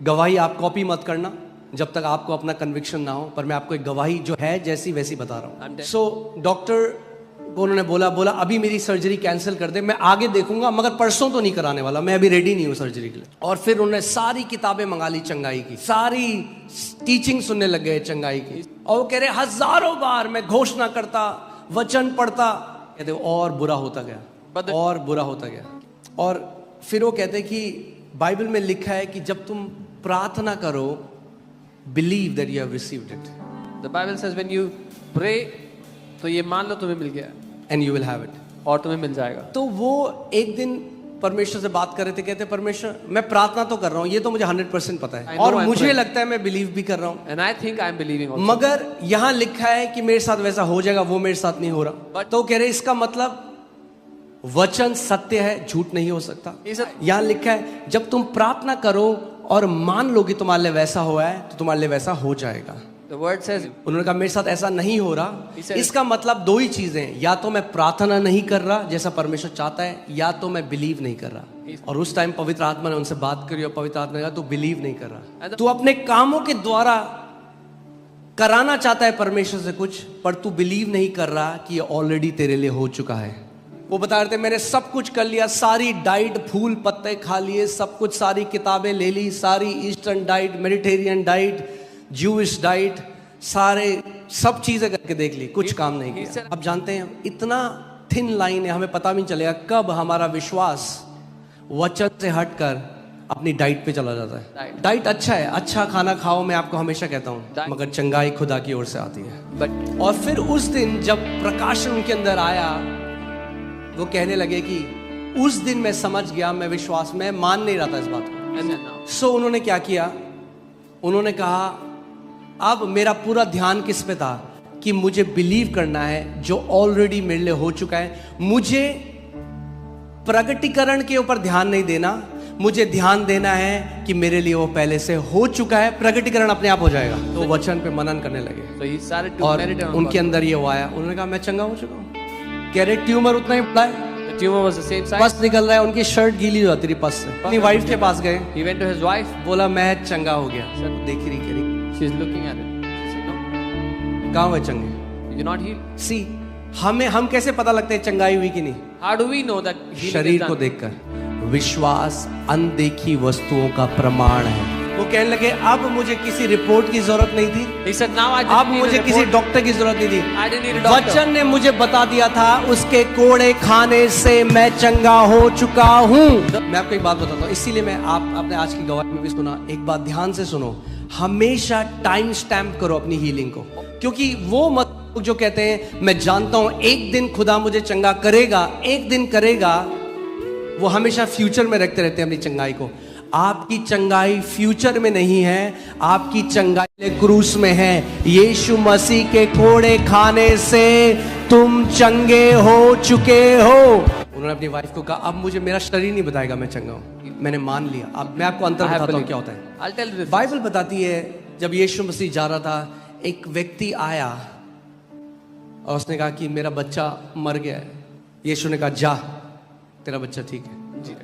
गवाही आप कॉपी मत करना जब तक आपको अपना कन्विक्शन ना हो, पर मैं आपको एक गवाही जो है जैसी वैसी बता रहा हूँ। सो डॉक्टर को उन्होंने बोला अभी मेरी सर्जरी कैंसिल कर दे, मैं आगे देखूंगा मगर परसों तो नहीं कराने वाला, मैं अभी रेडी नहीं हूँ सर्जरी के लिए। और फिर उन्होंने सारी किताबें मंगा ली चंगाई की, सारी टीचिंग सुनने लग गए चंगाई की। और वो कह रहे हजारों बार मैं घोषणा करता, वचन पढ़ता, कहते और बुरा होता गया और बुरा होता गया। और फिर वो कहते कि बाइबल में लिखा है कि जब तुम प्रार्थना करो believe that you have received it. The Bible says when you pray तो ये मान लो तुम्हें मिल गया, and you will have it, और तुम्हें मिल जाएगा। तो वो एक दिन परमेश्वर से बात कर रहे थे, कहते परमेश्वर मैं प्रार्थना तो कर रहा हूँ, ये तो मुझे 100% पता है और मुझे लगता है मैं बिलीव भी कर रहा हूँ, and I think I am believing, मगर यहाँ लिखा है कि मेरे साथ वैसा हो जाएगा, वो मेरे साथ नहीं हो रहा। तो कह रहे इसका मतलब वचन सत्य है, झूठ नहीं हो सकता। यहाँ लिखा है जब तुम प्रार्थना करो और मान लो कि तुम्हारे लिए वैसा हुआ है तो तुम्हारे लिए वैसा हो जाएगा। The word says, उन्होंने कहा मेरे साथ ऐसा नहीं हो रहा। इसका मतलब दो ही चीजें, या तो मैं प्रार्थना नहीं कर रहा जैसा परमेश्वर चाहता है, या तो मैं बिलीव नहीं कर रहा। और उस टाइम पवित्र आत्मा ने उनसे बात करी और पवित्र आत्मा ने कहा तू बिलीव नहीं कर रहा, तू अपने कामों के द्वारा कराना चाहता है परमेश्वर से कुछ, पर तू बिलीव नहीं कर रहा कि ये ऑलरेडी तेरे लिए हो चुका है। वो बता रहे थे मैंने सब कुछ कर लिया, सारी डाइट, फूल पत्ते खा लिए, सब कुछ, सारी किताबें ले ली, सारी eastern diet, Mediterranean diet, Jewish diet, सारे सब चीजें करके देख ली, कुछ काम नहीं किया। अब जानते हैं इतना थिन लाइन है, हमें पता भी नहीं चलेगा कब हमारा विश्वास वचन से हटकर अपनी डाइट पे चला जाता है। डाइट अच्छा है, अच्छा खाना खाओ, मैं आपको हमेशा कहता हूँ, मगर चंगाई खुदा की ओर से आती है। और फिर उस दिन जब प्रकाशन उनके अंदर आया, वो कहने लगे कि उस दिन मैं समझ गया, मैं विश्वास में मान नहीं रहा था इस बात को। सो उन्होंने क्या किया, उन्होंने कहा अब मेरा पूरा ध्यान किस पे था कि मुझे बिलीव करना है जो ऑलरेडी मेरे लिए हो चुका है। मुझे प्रगटीकरण के ऊपर ध्यान नहीं देना, मुझे ध्यान देना है कि मेरे लिए वो पहले से हो चुका है, प्रगटीकरण अपने आप हो जाएगा। तो वचन पे मनन करने लगे और उनके अंदर ये हुआ है। उन्होंने कहा मैं चंगा हो चुका हूँ। कह रहे ट्यूमर उतना ही बड़ा है, tumour was the same size, पस निकल रहा है, उनकी शर्ट गीली हो जाती रही पस से। अपनी वाइफ के पास गए, he went to his wife, बोला मैं चंगा हो गया। देख रही कह रही she's looking at it, she said no, कहाँ हुए चंगे, you're not healed। सी हम कैसे पता लगते हैं चंगाई हुई कि नहीं? How do we know that healing शरीर is को done? देखकर विश्वास अनदेखी वस्तुओं का प्रमाण है। वो कहने लगे अब मुझे किसी रिपोर्ट की जरूरत नहीं थी, He said, now I अब didn't need मुझे a किसी report. डॉक्टर की जरूरत नहीं थी। I didn't need a doctor. वचन ने मुझे बता दिया था, उसके कोड़े खाने से मैं चंगा हो चुका हूँ। मैं आपको एक बात बताता हूँ, इसीलिए मैं आपने आज की गवाही में भी सुना, एक बात ध्यान से सुनो, हमेशा टाइम स्टैम्प करो अपनी हीलिंग को, क्योंकि वो मत जो कहते हैं मैं जानता हूं एक दिन खुदा मुझे चंगा करेगा, एक दिन करेगा, वो हमेशा फ्यूचर में रखते रहते हैं अपनी चंगाई को। आपकी चंगाई फ्यूचर में नहीं है, आपकी चंगाई क्रूस में है। यीशु मसीह के कोड़े खाने से तुम चंगे हो चुके हो। उन्होंने अपनी वाइफ को कहा अब मुझे मेरा शरीर नहीं बताएगा मैं चंगा हूं, मैंने मान लिया। अब मैं आपको अंतर बताता हूं क्या होता है। I'll tell you this. Bible बताती है जब यीशु मसीह जा रहा था, एक व्यक्ति आया और उसने कहा कि मेरा बच्चा मर गया है। यीशु ने कहा जा, तेरा बच्चा ठीक है।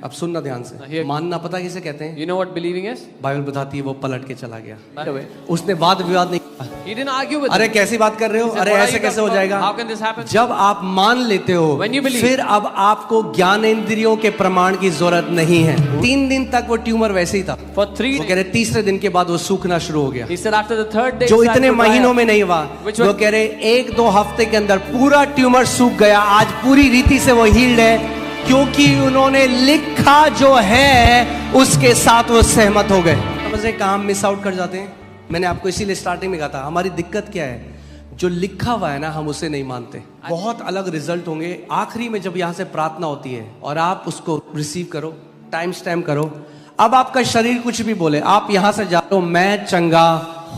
अब सुनना ध्यान से, मानना पता किसे कहते हैं? You know what believing is? Bible बताती है वो पलट के चला गया। By the way, उसने वाद विवाद नहीं किया। he didn't argue with अरे him. कैसी बात कर रहे हो, He said, अरे "What are ऐसे you कैसे talking हो about? जाएगा? How can this happen?" जब आप मान लेते हो When you believe. फिर अब आपको ज्ञानेंद्रियों के प्रमाण की जरूरत नहीं है। 3 दिन तक वो ट्यूमर वैसे ही था। For 3 वो कह रहे तीसरे दिन के बाद वो सूखना शुरू हो गया, He said after the third day. जो it started इतने to dry महीनों up. में नहीं हुआ। Which वो one? कह रहे 1-2 हफ्ते के अंदर पूरा ट्यूमर सूख गया। आज पूरी रीति से वो हील्ड है, क्योंकि उन्होंने लिखा जो है उसके साथ वो सहमत हो गए। समझ काम मिस आउट कर जाते हैं। मैंने आपको इसीलिए स्टार्टिंग में कहा था हमारी दिक्कत क्या है, जो लिखा हुआ है ना हम उसे नहीं मानते। बहुत अलग रिजल्ट होंगे आखिरी में जब यहाँ से प्रार्थना होती है और आप उसको रिसीव करो, टाइम स्टैम्प करो। अब आपका शरीर कुछ भी बोले, आप यहाँ से जा रहे हो मैं चंगा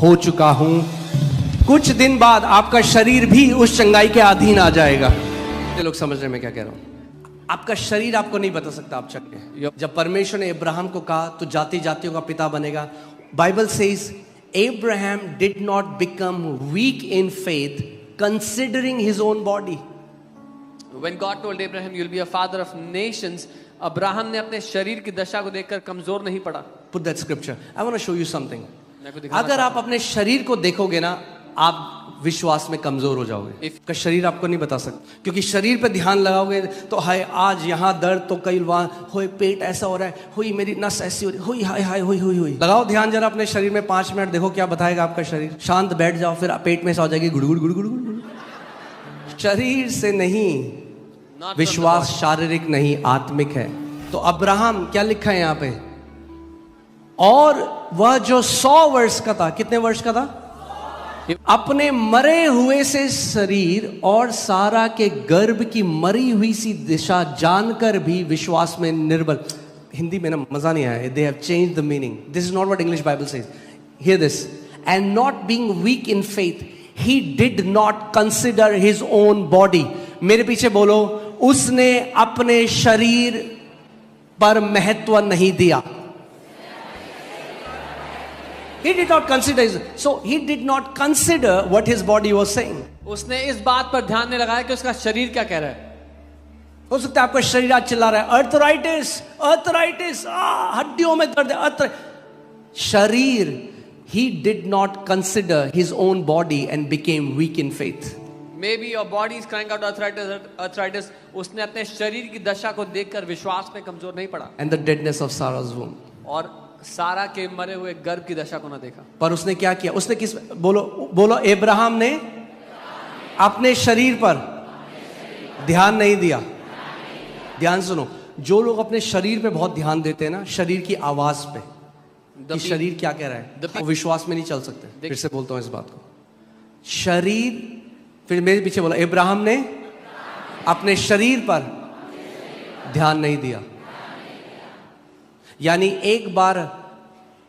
हो चुका हूं, कुछ दिन बाद आपका शरीर भी उस चंगाई के अधीन आ जाएगा। ये लोग समझ रहे मैं क्या कह रहा हूं? आपका शरीर आपको नहीं बता सकता आप चंगे। जब परमेश्वर ने अब्राहम को कहा तो जाति जातियों का पिता बनेगा, Bible says Abraham did not become weak in faith considering his own body. When God told Abraham, "You'll be a father of nations," Abraham ने अपने शरीर की दशा को देखकर कमजोर नहीं पड़ा। Put that scripture. I want to show you something. मैं आपको दिखाना अगर आप अपने शरीर को देखोगे ना, आप विश्वास में कमजोर हो जाओगे। का शरीर आपको नहीं बता सकता, क्योंकि शरीर पे ध्यान लगाओगे तो हाय आज यहाँ दर्द, तो कई वहाँ होए पेट ऐसा हो रहा है, हुई मेरी नस ऐसी हो रही, हुई हाय हाय हुई हुई हुई। लगाओ ध्यान जरा अपने शरीर में 5 मिनट, देखो क्या बताएगा आपका शरीर। शांत बैठ जाओ, फिर पेट में से हो जाएगी गुड़गुड़ गुड़गुड़ गुड़गुड़। शरीर से नहीं, विश्वास शारीरिक नहीं आत्मिक है। तो अब्राहम क्या लिखा है यहाँ पे, और वह जो 100 वर्ष का था, कितने वर्ष का था, अपने मरे हुए से शरीर और सारा के गर्भ की मरी हुई सी दिशा जानकर भी विश्वास में निर्बल। हिंदी में ना मजा नहीं आया, they have changed the meaning. This is not what English Bible says. Hear this, and not being weak in faith he did not consider his own body. मेरे पीछे बोलो, उसने अपने शरीर पर महत्व नहीं दिया। He did not consider his, so he did not consider what his body was saying. उसने इस बात पर ध्यान नहीं लगाया कि उसका शरीर क्या कह रहा है। हो सकता है आपका शरीर आज चिल्ला रहा है अर्थराइटिस अर्थराइटिस, हड्डियों में दर्द है। शरीर, he did not consider his own body and became weak in faith. Maybe your body is crying out arthritis. उसने अपने शरीर की दशा को देखकर विश्वास में कमजोर नहीं पड़ा। And the deadness of Sarah's womb. और सारा के मरे हुए गर्भ की दशा को ना देखा। पर उसने क्या किया, उसने किस, बोलो बोलो, अब्राहम ने अपने शरीर पर ध्यान नहीं दिया। ध्यान सुनो, जो लोग अपने शरीर पे बहुत ध्यान देते हैं ना, शरीर की आवाज पे कि शरीर क्या कह रहा है, वो विश्वास में नहीं चल सकते। फिर से बोलता हूं इस बात को, शरीर, फिर मेरे पीछे बोला, अब्राहम ने अपने शरीर पर ध्यान नहीं दिया। यानी एक बार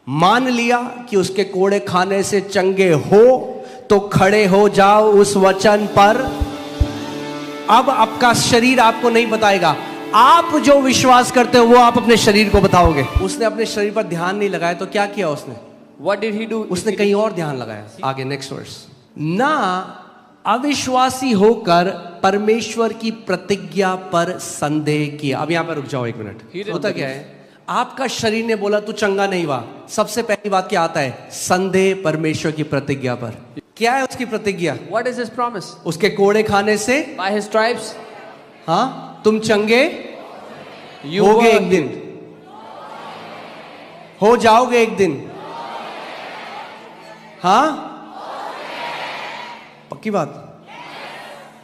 मान लिया कि उसके कोड़े खाने से चंगे हो तो खड़े हो जाओ उस वचन पर। अब आपका शरीर आपको नहीं बताएगा, आप जो विश्वास करते हो वो आप अपने शरीर को बताओगे। उसने अपने शरीर पर ध्यान नहीं लगाया तो क्या किया उसने? What did he do? उसने कहीं और ध्यान लगाया। आगे नेक्स्ट वर्स, ना अविश्वासी होकर परमेश्वर की प्रतिज्ञा पर संदेह किया। अब यहां पर रुक जाओ 1 मिनट। होता क्या है, आपका शरीर ने बोला तू चंगा नहीं हुआ, सबसे पहली बात क्या आता है? संदेह परमेश्वर की प्रतिज्ञा पर। क्या है उसकी प्रतिज्ञा? What is his promise? उसके कोड़े खाने से, By his stripes, हाँ, तुम चंगे you होगे were एक दिन। हो जाओगे एक दिन? हाँ, पक्की बात?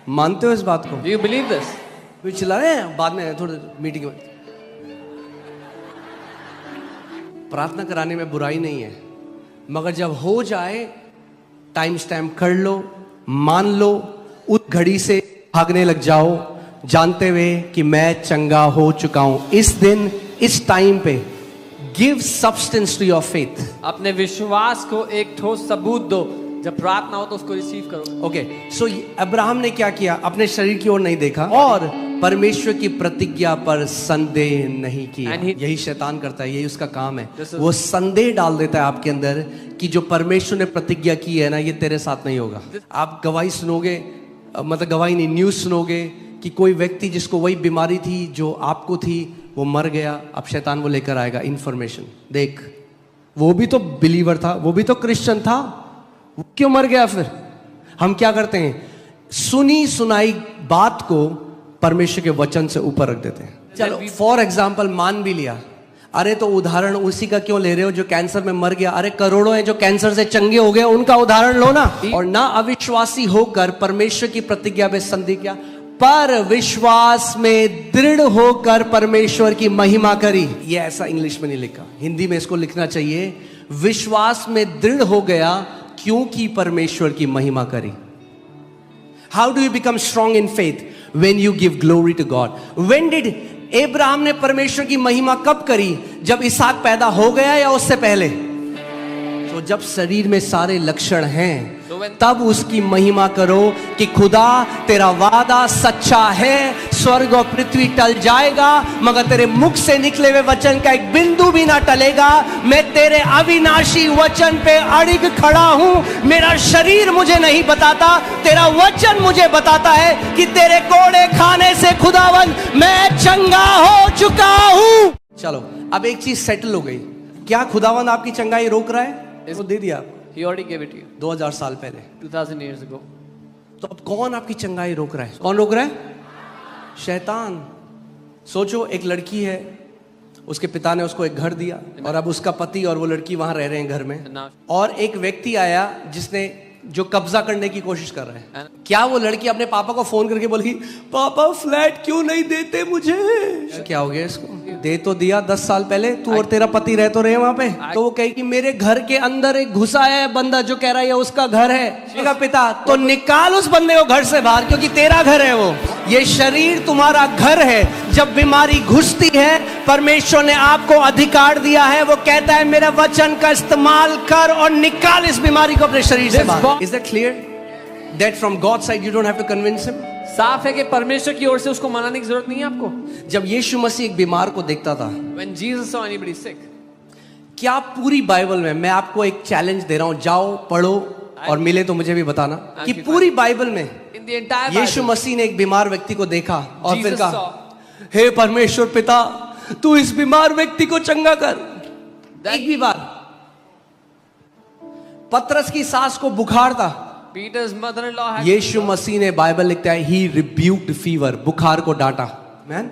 मानते हो इस बात को? Do you believe this? कोई चिल्ला रहे हैं? बाद में थोड़ी मीटिंग में। प्रार्थना कराने में बुराई नहीं है, मगर जब हो जाए टाइम स्टैम्प कर लो, मान लो, उस घड़ी से भागने लग जाओ, जानते हुए कि मैं चंगा हो चुका हूं। इस दिन, इस टाइम पे give substance to your faith. अपने विश्वास को एक ठोस सबूत दो। जब प्रार्थना हो तो उसको रिसीव करो। ओके, सो अब्राहम ने क्या किया? अपने शरीर की ओर नहीं देखा और परमेश्वर की प्रतिज्ञा पर संदेह नहीं किया। यही शैतान करता है, यही उसका काम है। वो संदेह डाल देता है आपके अंदर कि जो परमेश्वर ने प्रतिज्ञा की है ना, ये तेरे साथ नहीं होगा। आप गवाही सुनोगे, मतलब गवाही नहीं, न्यूज सुनोगे कि कोई व्यक्ति जिसको वही बीमारी थी जो आपको थी, वो मर गया। अब शैतान वो लेकर आएगा इंफॉर्मेशन, देख वो भी तो बिलीवर था, वो भी तो क्रिश्चियन था, वो क्यों मर गया? फिर हम क्या करते हैं? सुनी सुनाई बात को परमेश्वर के वचन से ऊपर रख देते हैं। चलो फॉर एग्जाम्पल मान भी लिया, अरे तो उदाहरण उसी का क्यों ले रहे हो जो कैंसर में मर गया? अरे करोड़ों हैं जो कैंसर से चंगे हो गए, उनका उदाहरण लो ना। और ना अविश्वासी होकर परमेश्वर की प्रतिज्ञा में संदेह किया, पर विश्वास में दृढ़ होकर परमेश्वर की महिमा करी। ये ऐसा इंग्लिश में नहीं लिखा, हिंदी में इसको लिखना चाहिए, विश्वास में दृढ़ हो गया क्योंकि परमेश्वर की महिमा करी। How do you become strong in faith? When you give glory to God. When did Abraham ने परमेश्वर की महिमा कब करी? जब इसहाक पैदा हो गया या उससे पहले? तो जब शरीर में सारे लक्षण हैं तब उसकी महिमा करो कि खुदा तेरा वादा सच्चा है, स्वर्ग और पृथ्वी टल जाएगा मगर तेरे मुख से निकले हुए वचन का एक बिंदु भी ना टलेगा। मैं तेरे अविनाशी वचन पे अड़िग खड़ा हूं। मेरा शरीर मुझे नहीं बताता, तेरा वचन मुझे बताता है कि तेरे कोड़े खाने से खुदावन मैं चंगा हो चुका हूं। चलो अब एक चीज सेटल हो गई, क्या खुदावन आपकी चंगाई रोक रहा है? इसको दे दिया, He already gave it to you 2000 साल पहले, 2000 years ago. तो अब कौन आपकी चंगाई रोक रहा है? कौन रोक रहा है? शैतान। सोचो एक लड़की है, उसके पिता ने उसको एक घर दिया और अब उसका पति और वो लड़की वहां रह रहे हैं घर में, और एक व्यक्ति आया जिसने जो कब्जा करने की कोशिश कर रहे हैं। क्या वो लड़की अपने पापा को फोन करके बोलेगी पापा फ्लैट क्यों नहीं देते मुझे? क्या हो गया इसको? दे तो दिया 10 साल पहले, तू और तेरा पति रह तो रहे वहां पे। तो वो कहेगी मेरे घर के अंदर एक घुसा है बंदा जो कह रहा है उसका घर है। उसका पिता तो निकाल उस बंदे को घर से बाहर, क्योंकि तेरा घर है वो। ये शरीर तुम्हारा घर है। जब बीमारी घुसती है, परमेश्वर ने आपको अधिकार दिया है, वो कहता है मेरा वचन का इस्तेमाल कर और निकाल इस बीमारी को अपने शरीर से बाहर। Is that clear? That from God's side you don't have to convince him? साफ है कि परमेश्वर की ओर से उसको मनाने की जरूरत नहीं है आपको। जब यीशु मसीह एक बीमार को देखता था, When Jesus saw anybody sick, क्या पूरी बाइबल में, मैं आपको एक चैलेंज दे रहा हूं, जाओ पढ़ो और मिले तो मुझे भी बताना कि पूरी बाइबल में in the entire Bible, यीशु मसीह ने एक बीमार व्यक्ति को देखा और फिर Jesus कहा saw, हे परमेश्वर पिता तू इस बीमार व्यक्ति को चंगा कर। एक भी बार। पतरस की सास को बुखार था, Peter's mother-in-law had यीशु मसीह ने, बाइबल लिखता है ही रिब्यूक्ड फीवर, बुखार को डांटा। मैन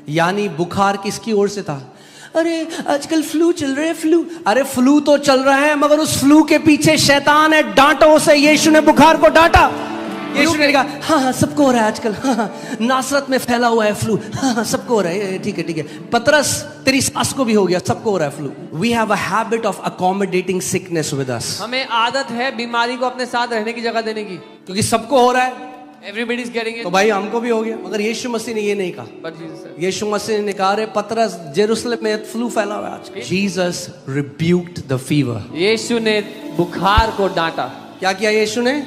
यानी बुखार किसकी ओर से था? अरे आजकल फ्लू चल रहा है, फ्लू। अरे फ्लू तो चल रहा है मगर उस फ्लू के पीछे शैतान है, डांटो उसे। यीशु ने बुखार को डांटा। यीशु ने कहा हाँ सबको हो रहा है आजकल, हाँ नासरत में फैला हुआ है फ्लू, हाँ सबको हो रहा है, ठीक है ठीक है। पतरस तेरी सास को भी हो गया, सबको हो रहा है flu. We have a habit of accommodating sickness with us. हमें आदत है बीमारी को अपने साथ रहने की जगह देने की, क्योंकि सबको हो रहा है, everybody is getting it, तो भाई हमको भी हो गया। मगर यीशु मसीह ने ये नहीं कहा। but Jesus said, यीशु मसीह ने कहा अरे पतरस जेरूसलम में फ्लू फैला हुआ है आज। Jesus rebuked the fever. यीशु ने बुखार को डांटा। क्या किया यीशु ने?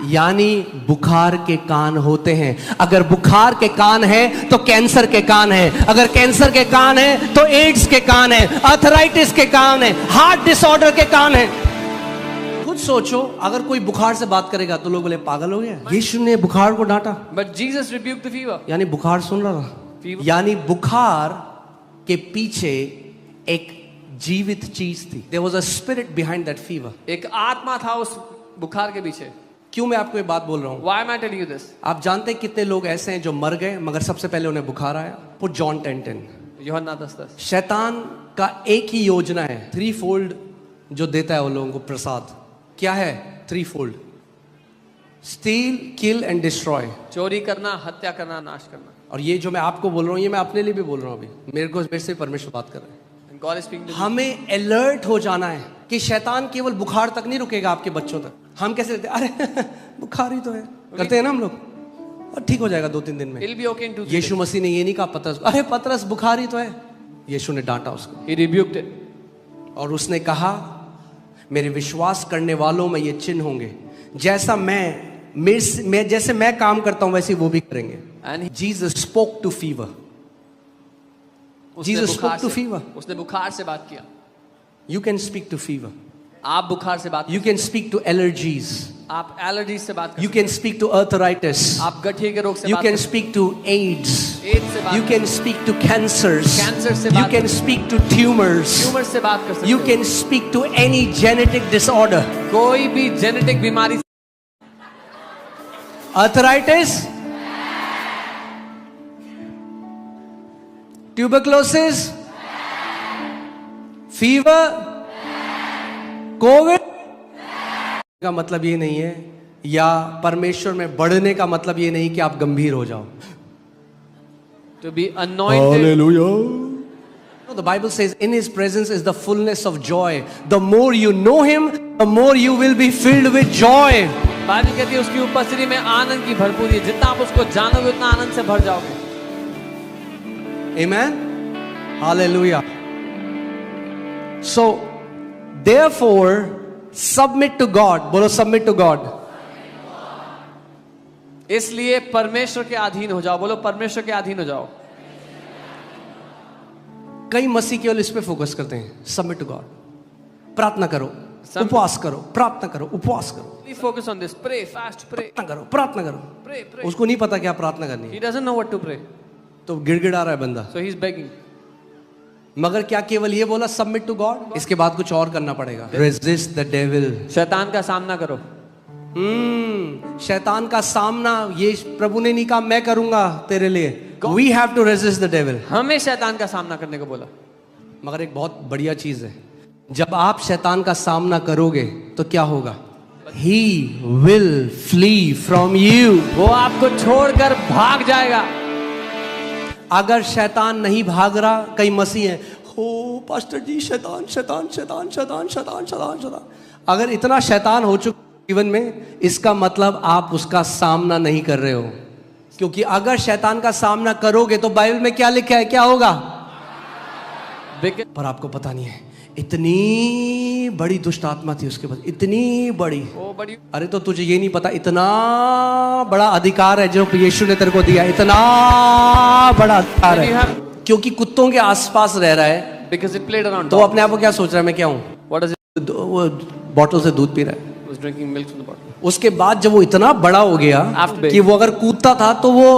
यानी बुखार के कान होते हैं। अगर बुखार के कान है तो कैंसर के कान है, अगर कैंसर के कान है तो एड्स के कान है, आर्थराइटिस के कान है, हार्ट डिसऑर्डर के कान है। खुद सोचो, अगर कोई बुखार से बात करेगा तो लोग बोले पागल हो गया। यीशु ने बुखार को डांटा, But Jesus rebuked the fever. यानी बुखार सुन रहा था। यानी बुखार के पीछे एक जीवित चीज थी। There was a spirit behind that fever. एक आत्मा था उस बुखार के पीछे। क्यों मैं आपको ये बात बोल रहा हूँ? Why am I telling you this? आप जानते हैं कितने लोग ऐसे हैं जो मर गए मगर सबसे पहले उन्हें बुखार आया? Put John 10:10. यूहन्ना 10:10। शैतान का एक ही योजना है, 3-fold जो देता है वो लोगों को प्रसाद। क्या है 3-fold? Steel, kill and destroy. चोरी करना, हत्या करना, नाश करना। और ये जो मैं आपको बोल रहा हूँ ये मैं अपने लिए भी बोल रहा हूँ। अभी मेरे से परमेश्वर बात कर रहे हैं। God is speaking to you. हमें अलर्ट हो जाना है कि शैतान केवल बुखार तक नहीं रुकेगा आपके बच्चों तक। हम कैसे लेते हैं? अरे बुखार ही तो है, करते हैं ना हम लोग, और ठीक हो जाएगा 2-3 दिन में। It'll be okay in 2-3 यीशु मसीह ने ये नहीं कहा पतरस, अरे पतरस बुखार ही तो है। यीशु ने डांटा उसको He rebuked it. और उसने कहा मेरे विश्वास करने वालों में ये चिन्ह होंगे, जैसा मैं जैसे मैं काम करता हूं वैसे वो भी करेंगे। And Jesus spoke to fever. Jesus spoke to fever. उसने बुखार से बात किया। You can speak to fever. आप बुखार से बात You can speak to allergies. आप एलर्जी से बात You can speak to arthritis. आप गठिए के रोग से You बात can speak to AIDS. AIDS से बात You can speak to cancers. Cancer से You बात can speak to tumors. Tumour से बात कर सकते You can speak to any genetic disorder. कोई भी जेनेटिक बीमारी। Arthritis, tuberculosis, fever, कोविड का मतलब ये नहीं है, या परमेश्वर में बढ़ने का मतलब ये नहीं कि आप गंभीर हो जाओ। To be anointed. No, the Bible says in his presence is the fullness of joy. The more you know him, the more you will be filled with joy. Bible कहती है उसकी उपस्थिति में आनंद की भरपूरी है। जितना आप उसको जानोगे उतना आनंद से भर जाओगे। Amen. Hallelujah. So, therefore, submit to God. बोलो submit to God. इसलिए परमेश्वर के अधीन हो जाओ। बोलो परमेश्वर के अधीन हो जाओ। कई मसीह केवल इस पे फोकस करते हैं, सबमिट टू गॉड। प्रार्थना करो, उपवास करो, प्रार्थना करो, उपवास करो। Focus on this. Pray, fast, pray. प्रार्थना करो, प्रार्थना करो। Pray, pray. उसको नहीं पता क्या प्रार्थना करनी है, He doesn't know what to pray. तो गिड़गिड़ा रहा है बंदा। So he's begging. मगर क्या केवल ये बोला सबमिट टू गॉड? इसके बाद कुछ और करना पड़ेगा। Resist the devil. शैतान का सामना करो। शैतान का सामना ये प्रभु ने नहीं कहा मैं करूंगा तेरे लिए। We have to resist the devil. हमें शैतान का सामना करने को बोला। मगर एक बहुत बढ़िया चीज है, जब आप शैतान का सामना करोगे तो क्या होगा? He will flee from you. वो आपको छोड़कर भाग जाएगा। अगर शैतान नहीं भाग रहा, कई मसीह हैं, हो पास्टर जी शैतान शैतान शैतान शैतान शैतान शैतान शैतान। अगर इतना शैतान हो चुका जीवन में, इसका मतलब आप उसका सामना नहीं कर रहे हो। क्योंकि अगर शैतान का सामना करोगे तो बाइबल में क्या लिखा है, क्या होगा? पर आपको पता नहीं है, इतनी बड़ी दुष्ट आत्मा थी उसके पास, इतनी बड़ी। अरे तो तुझे ये नहीं पता, इतना बड़ा अधिकार है जो यीशु ने तेरे को दिया, इतना बड़ा अधिकार है। क्योंकि कुत्तों के आसपास रह रहा है, Because it played around. तो अपने आप को क्या सोच रहा है, मैं क्या हूँ? What does it? वो बॉटल से दूध पी रहा है। Was drinking milk from the bottle. उसके बाद जब वो इतना बड़ा हो गया कि वो अगर कूदता था तो वो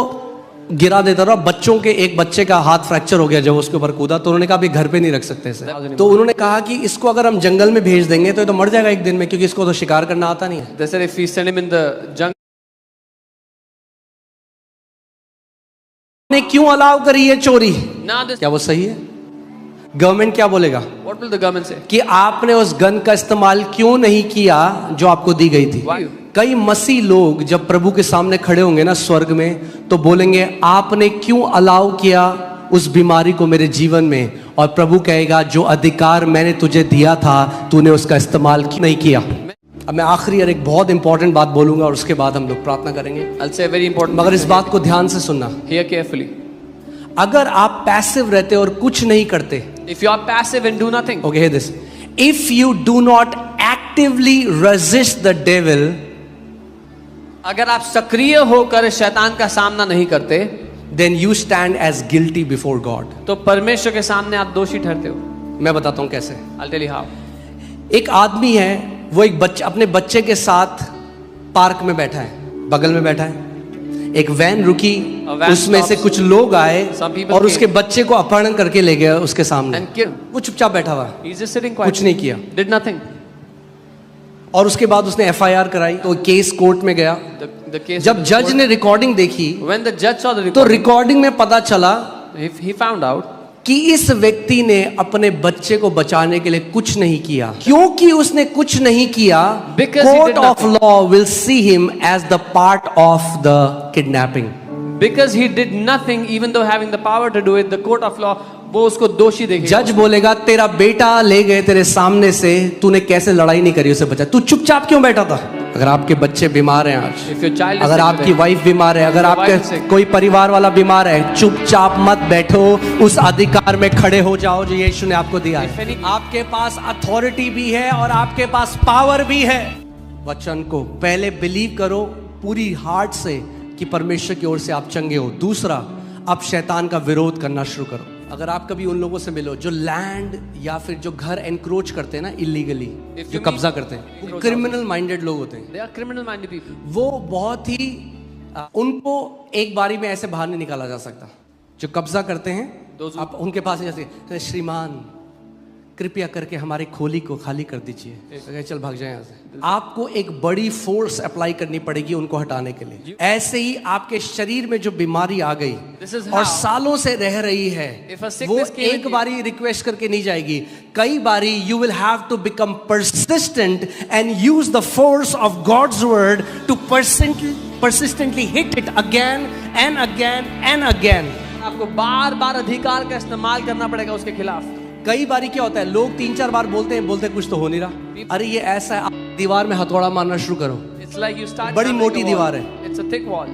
गिरा देता था। बच्चों के एक बच्चे का हाथ फ्रैक्चर हो गया जब उसके ऊपर कूदा, तो उन्होंने कहा अभी घर पे नहीं रख सकते इसे। तो उन्होंने कहा कि इसको अगर हम जंगल में भेज देंगे तो ये तो मर जाएगा एक दिन में, क्योंकि इसको तो शिकार करना आता नहीं है। They said if we send him in the jungle. ने क्यों अलाउ करी है चोरी? Now this. क्या वो सही है? गवर्नमेंट क्या बोलेगा What will the government say? कि आपने उस गन का इस्तेमाल क्यों नहीं किया जो आपको दी गई थी? Why? कई मसीह लोग जब प्रभु के सामने खड़े होंगे ना स्वर्ग में, तो बोलेंगे आपने क्यों अलाउ किया उस बीमारी को मेरे जीवन में? और प्रभु कहेगा जो अधिकार मैंने तुझे दिया था तूने उसका इस्तेमाल क्यों नहीं किया? अब मैं आखिरी और एक बहुत इंपॉर्टेंट बात बोलूंगा और उसके बाद हम लोग प्रार्थना करेंगे। I'll say a very important. मगर इस बात को ध्यान से सुनना। Hear carefully. अगर आप पैसिव रहते और कुछ नहीं करते, If you are passive and do nothing. okay, hear this. If you do not actively resist the devil, अगर आप सक्रिय होकर शैतान का सामना नहीं करते, then you stand as guilty before God. तो परमेश्वर के सामने आप दोषी ठहरते हो। मैं बताता हूं कैसे। I'll tell you how. एक आदमी है, वो एक बच्चा अपने बच्चे के साथ पार्क में बैठा है, बगल में बैठा है। एक वैन रुकी, उसमें से कुछ लोग आए और उसके बच्चे को अपहरण करके ले गए उसके सामने। वो चुपचाप बैठा हुआ, He's just sitting quiet. कुछ नहीं किया, Did nothing. और उसके बाद उसने FIR कराई, तो केस कोर्ट में गया। The case. जब जज ने रिकॉर्डिंग देखी, When the judge saw the तो record, रिकॉर्डिंग में पता चला he found out कि इस व्यक्ति ने अपने बच्चे को बचाने के लिए कुछ नहीं किया, क्योंकि उसने कुछ नहीं किया, Because he court did of law will see him as the part of the kidnapping. Because he did nothing, even though having the power to do it, the court of law, वो उसको दोषी देखेगा. जज बोलेगा तेरा बेटा ले गए तेरे सामने से, तूने कैसे लड़ाई नहीं करी उसे बचा, तू चुपचाप क्यों बैठा था? अगर आपके बच्चे बीमार हैं आज, If your child is अगर sick आपकी today, वाइफ बीमार है, अगर your wife is आपके sick, कोई परिवार वाला बीमार है, चुपचाप मत बैठो, उस अधिकार में खड़े हो जाओ जो यीशु ने आपको दिया If है. any- आपके पास अथॉरिटी भी है और आपके पास पावर भी है. वचन को पहले बिलीव करो पूरी हार्ट से कि परमेश्वर की ओर से आप चंगे हो. दूसरा, आप शैतान का विरोध करना शुरू करो. अगर आप कभी उन लोगों से मिलो जो लैंड या फिर जो घर एनक्रोच करते हैं ना इलीगली, If जो you कब्जा meet- करते हैं, क्रिमिनल माइंडेड लोग होते हैं. they are criminal-minded people. वो बहुत ही उनको एक बारी में ऐसे बाहर नहीं निकाला जा सकता. जो कब्जा करते हैं, Those who- आप उनके पास नहीं जा सकते. श्रीमान कृपया करके हमारी खोली को खाली कर दीजिए, कहे, चल भाग जाए यहाँ से. आपको एक बड़ी फोर्स अप्लाई करनी पड़ेगी उनको हटाने के लिए. ऐसे ही आपके शरीर में जो बीमारी आ गई This is और how- सालों से रह रही है, If a वो sickness came एक in- बारी रिक्वेस्ट करके नहीं जाएगी. कई बारी you will have to become persistent and use the force of God's word to persistently hit it again and again and again. आपको बार बार अधिकार का इस्तेमाल करना पड़ेगा उसके खिलाफ. कई बारी क्या होता है, लोग 3-4 बार बोलते हैं, बोलते कुछ तो हो नहीं रहा. अरे ये ऐसा है, आप दीवार में हथौड़ा मारना शुरू करो. It's like you start बड़ी hammering मोटी a wall. दीवार है. It's a thick wall.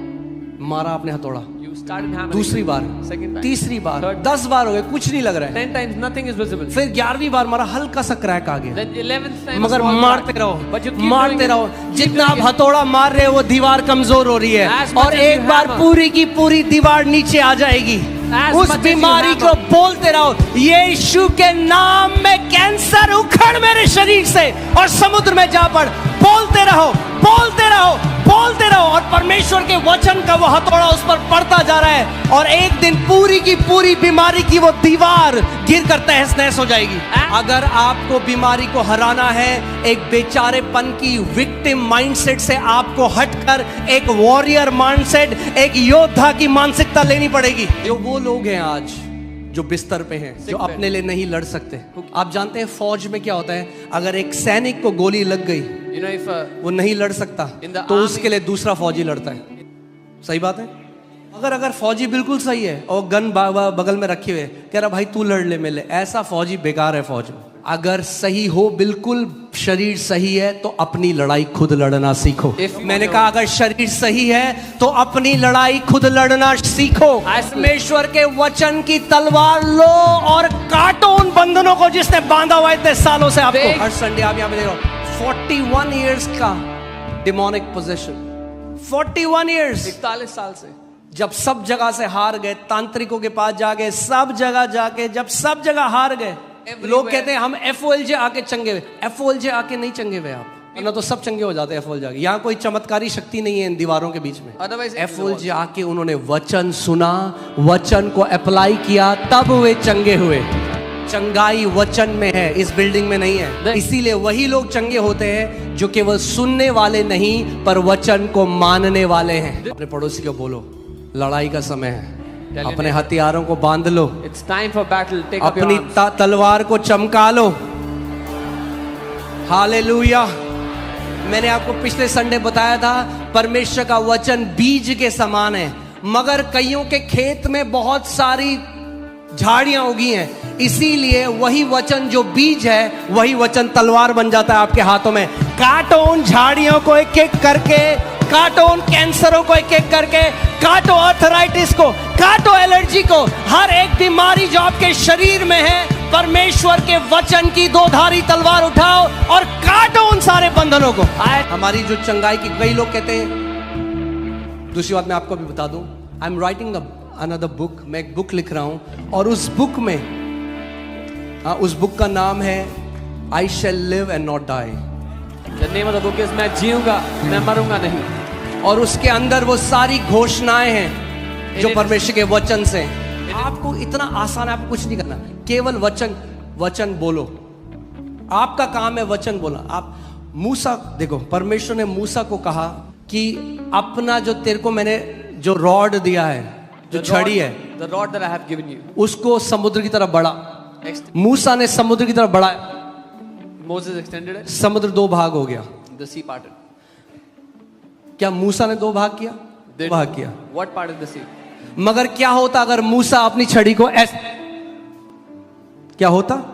मारा आपने हथौड़ा, You started hammering. दूसरी बार, Second time. तीसरी बार, Third. 10 बार हो गए, कुछ नहीं लग रहा है. 10 times nothing is visible. फिर 11वीं बार मारा, हल्का सा क्रैक आ गया. Then 11th time. मगर small मारते crack. रहो, But you keep मारते doing it. रहो. Keep जितना आप doing it. हथौड़ा मार रहे हो वो दीवार कमजोर हो रही है, As much और as you एक बार hammer. पूरी की पूरी दीवार नीचे आ जाएगी. As उस much as you बीमारी को hammer. बोलते रहो, यीशु के नाम में कैंसर उखड़ मेरे शरीर से और समुद्र में जा पड़. बोलते रहो, बोलते रहो, बोलते रहो, और परमेश्वर के वचन का वो हथौड़ा उस पर पड़ता जा रहा है, और एक दिन पूरी की पूरी बीमारी की वो दीवार गिर कर तहस नहस हो जाएगी. अगर आपको बीमारी को हराना है, एक बेचारेपन की विक्टिम माइंडसेट से आपको हटकर एक वॉरियर माइंडसेट, एक योद्धा की मानसिकता लेनी पड़ेगी. जो वो लोग हैं आज जो बिस्तर पे हैं, जो अपने लिए नहीं लड़ सकते. आप जानते हैं फौज में क्या होता है, अगर एक सैनिक को गोली लग गई, You know, if वो नहीं लड़ सकता, In the तो army- उसके लिए दूसरा फौजी लड़ता है. सही बात है. अगर फौजी बिल्कुल सही है और गन बगल में रखे हुए, कह रहा भाई तू लड़ ले मेरे, ऐसा फौजी बेकार है फौज में. अगर सही हो, बिल्कुल शरीर सही है, तो अपनी लड़ाई खुद लड़ना सीखो. मैंने कहा अगर शरीर सही है तो अपनी लड़ाई खुद लड़ना सीखो. परमेश्वर के वचन की तलवार लो और काटो उन बंधनों को जिसने बांधा हुआ इतने सालों से आपको. हर संडे आप यहाँ पे देख रहे हो, 41 इयर्स का डिमोनिक पोजीशन, 41 इयर्स. 41 साल से जब सब जगह से हार गए, तांत्रिकों के पास जाके, सब जगह जाके, जब सब जगह हार गए, लोग कहते हैं हम FOLJ आके चंगे हुए. FOLJ आके नहीं चंगे हुए आप, वरना तो सब चंगे हो जाते हैं FOLJ आके. यहाँ कोई चमत्कारी शक्ति नहीं है इन दीवारों के बीच में. Otherwise, FOLJ आके उन्होंने वचन सुना, वचन को अप्लाई किया, तब वे चंगे हुए. चंगाई वचन में है, इस बिल्डिंग में नहीं है. इसीलिए वही लोग चंगे होते हैं जो केवल सुनने वाले नहीं पर वचन को मानने वाले हैं. अपने पड़ोसी को बोलो, लड़ाई का समय है, अपने हथियारों को बांध लो, It's time for battle. Take up your अपनी arms. तलवार को चमका लो. हालेलुया. मैंने आपको पिछले संडे बताया था, परमेश्वर का वचन बीज के समान है, मगर कईयों के खेत में बहुत सारी झाड़ियां उगी हैं. इसीलिए वही वचन जो बीज है, वही वचन तलवार बन जाता है आपके हाथों में. काटो उन झाड़ियों को एक एक करके, काटो उन कैंसरों को एक एक करके, काटो आर्थराइटिस को, काटो एलर्जी को, हर एक बीमारी जो आपके शरीर में है. परमेश्वर के वचन की दोधारी तलवार उठाओ और काटो उन सारे बंधनों को. हमारी जो चंगाई की, कई लोग कहते हैं. दूसरी बात मैं आपको भी बता दूं, I am writing another book. मैं एक बुक लिख रहा हूं और उस बुक में, उस बुक का नाम है I shall live and not die. The name of the book is मैं जीऊंगा, मैं मरूंगा नहीं. और उसके अंदर वो सारी घोषणाएं हैं जो परमेश्वर के वचन से. आपको इतना आसान है, आपको कुछ नहीं करना, केवल वचन बोलो. आपका काम है वचन बोला. आप मूसा देखो, परमेश्वर ने मूसा को कहा कि अपना जो तेरे को मैंने जो रॉड दिया है, जो छड़ी है the rod that I have given you. उसको समुद्र की तरफ बढ़ा। Ext- मूसा ने समुद्र की तरफ बढ़ाया, Moses extended it, समुद्र दो भाग हो गया। the sea parted. क्या मूसा ने दो भाग किया? Did- भाग किया। What parted the sea? मगर क्या होता अगर मूसा अपनी छड़ी को ऐसे, क्या होता?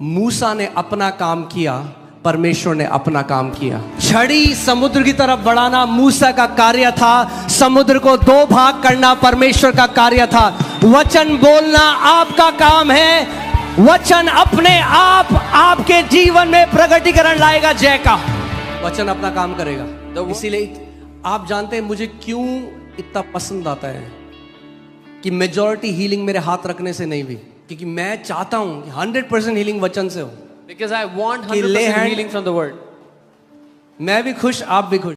मूसा ने अपना काम किया, परमेश्वर ने अपना काम किया। छड़ी समुद्र की तरफ बढ़ाना मूसा का कार्य था, समुद्र को दो भाग करना परमेश्वर का कार्य था। वचन बोलना आपका काम है। वचन अपने आप आपके जीवन में प्रकटीकरण लाएगा। जय का वचन अपना काम करेगा। इसीलिए आप जानते हैं मुझे क्यों इतना पसंद आता है कि मेजॉरिटी हीलिंग मेरे हाथ रखने से नहीं हुई, क्योंकि मैं चाहता हूं कि 100% हीलिंग वचन से हो। Because I want कि lay 100% hand- healing from the word. मैं भी खुश, आप भी खुश।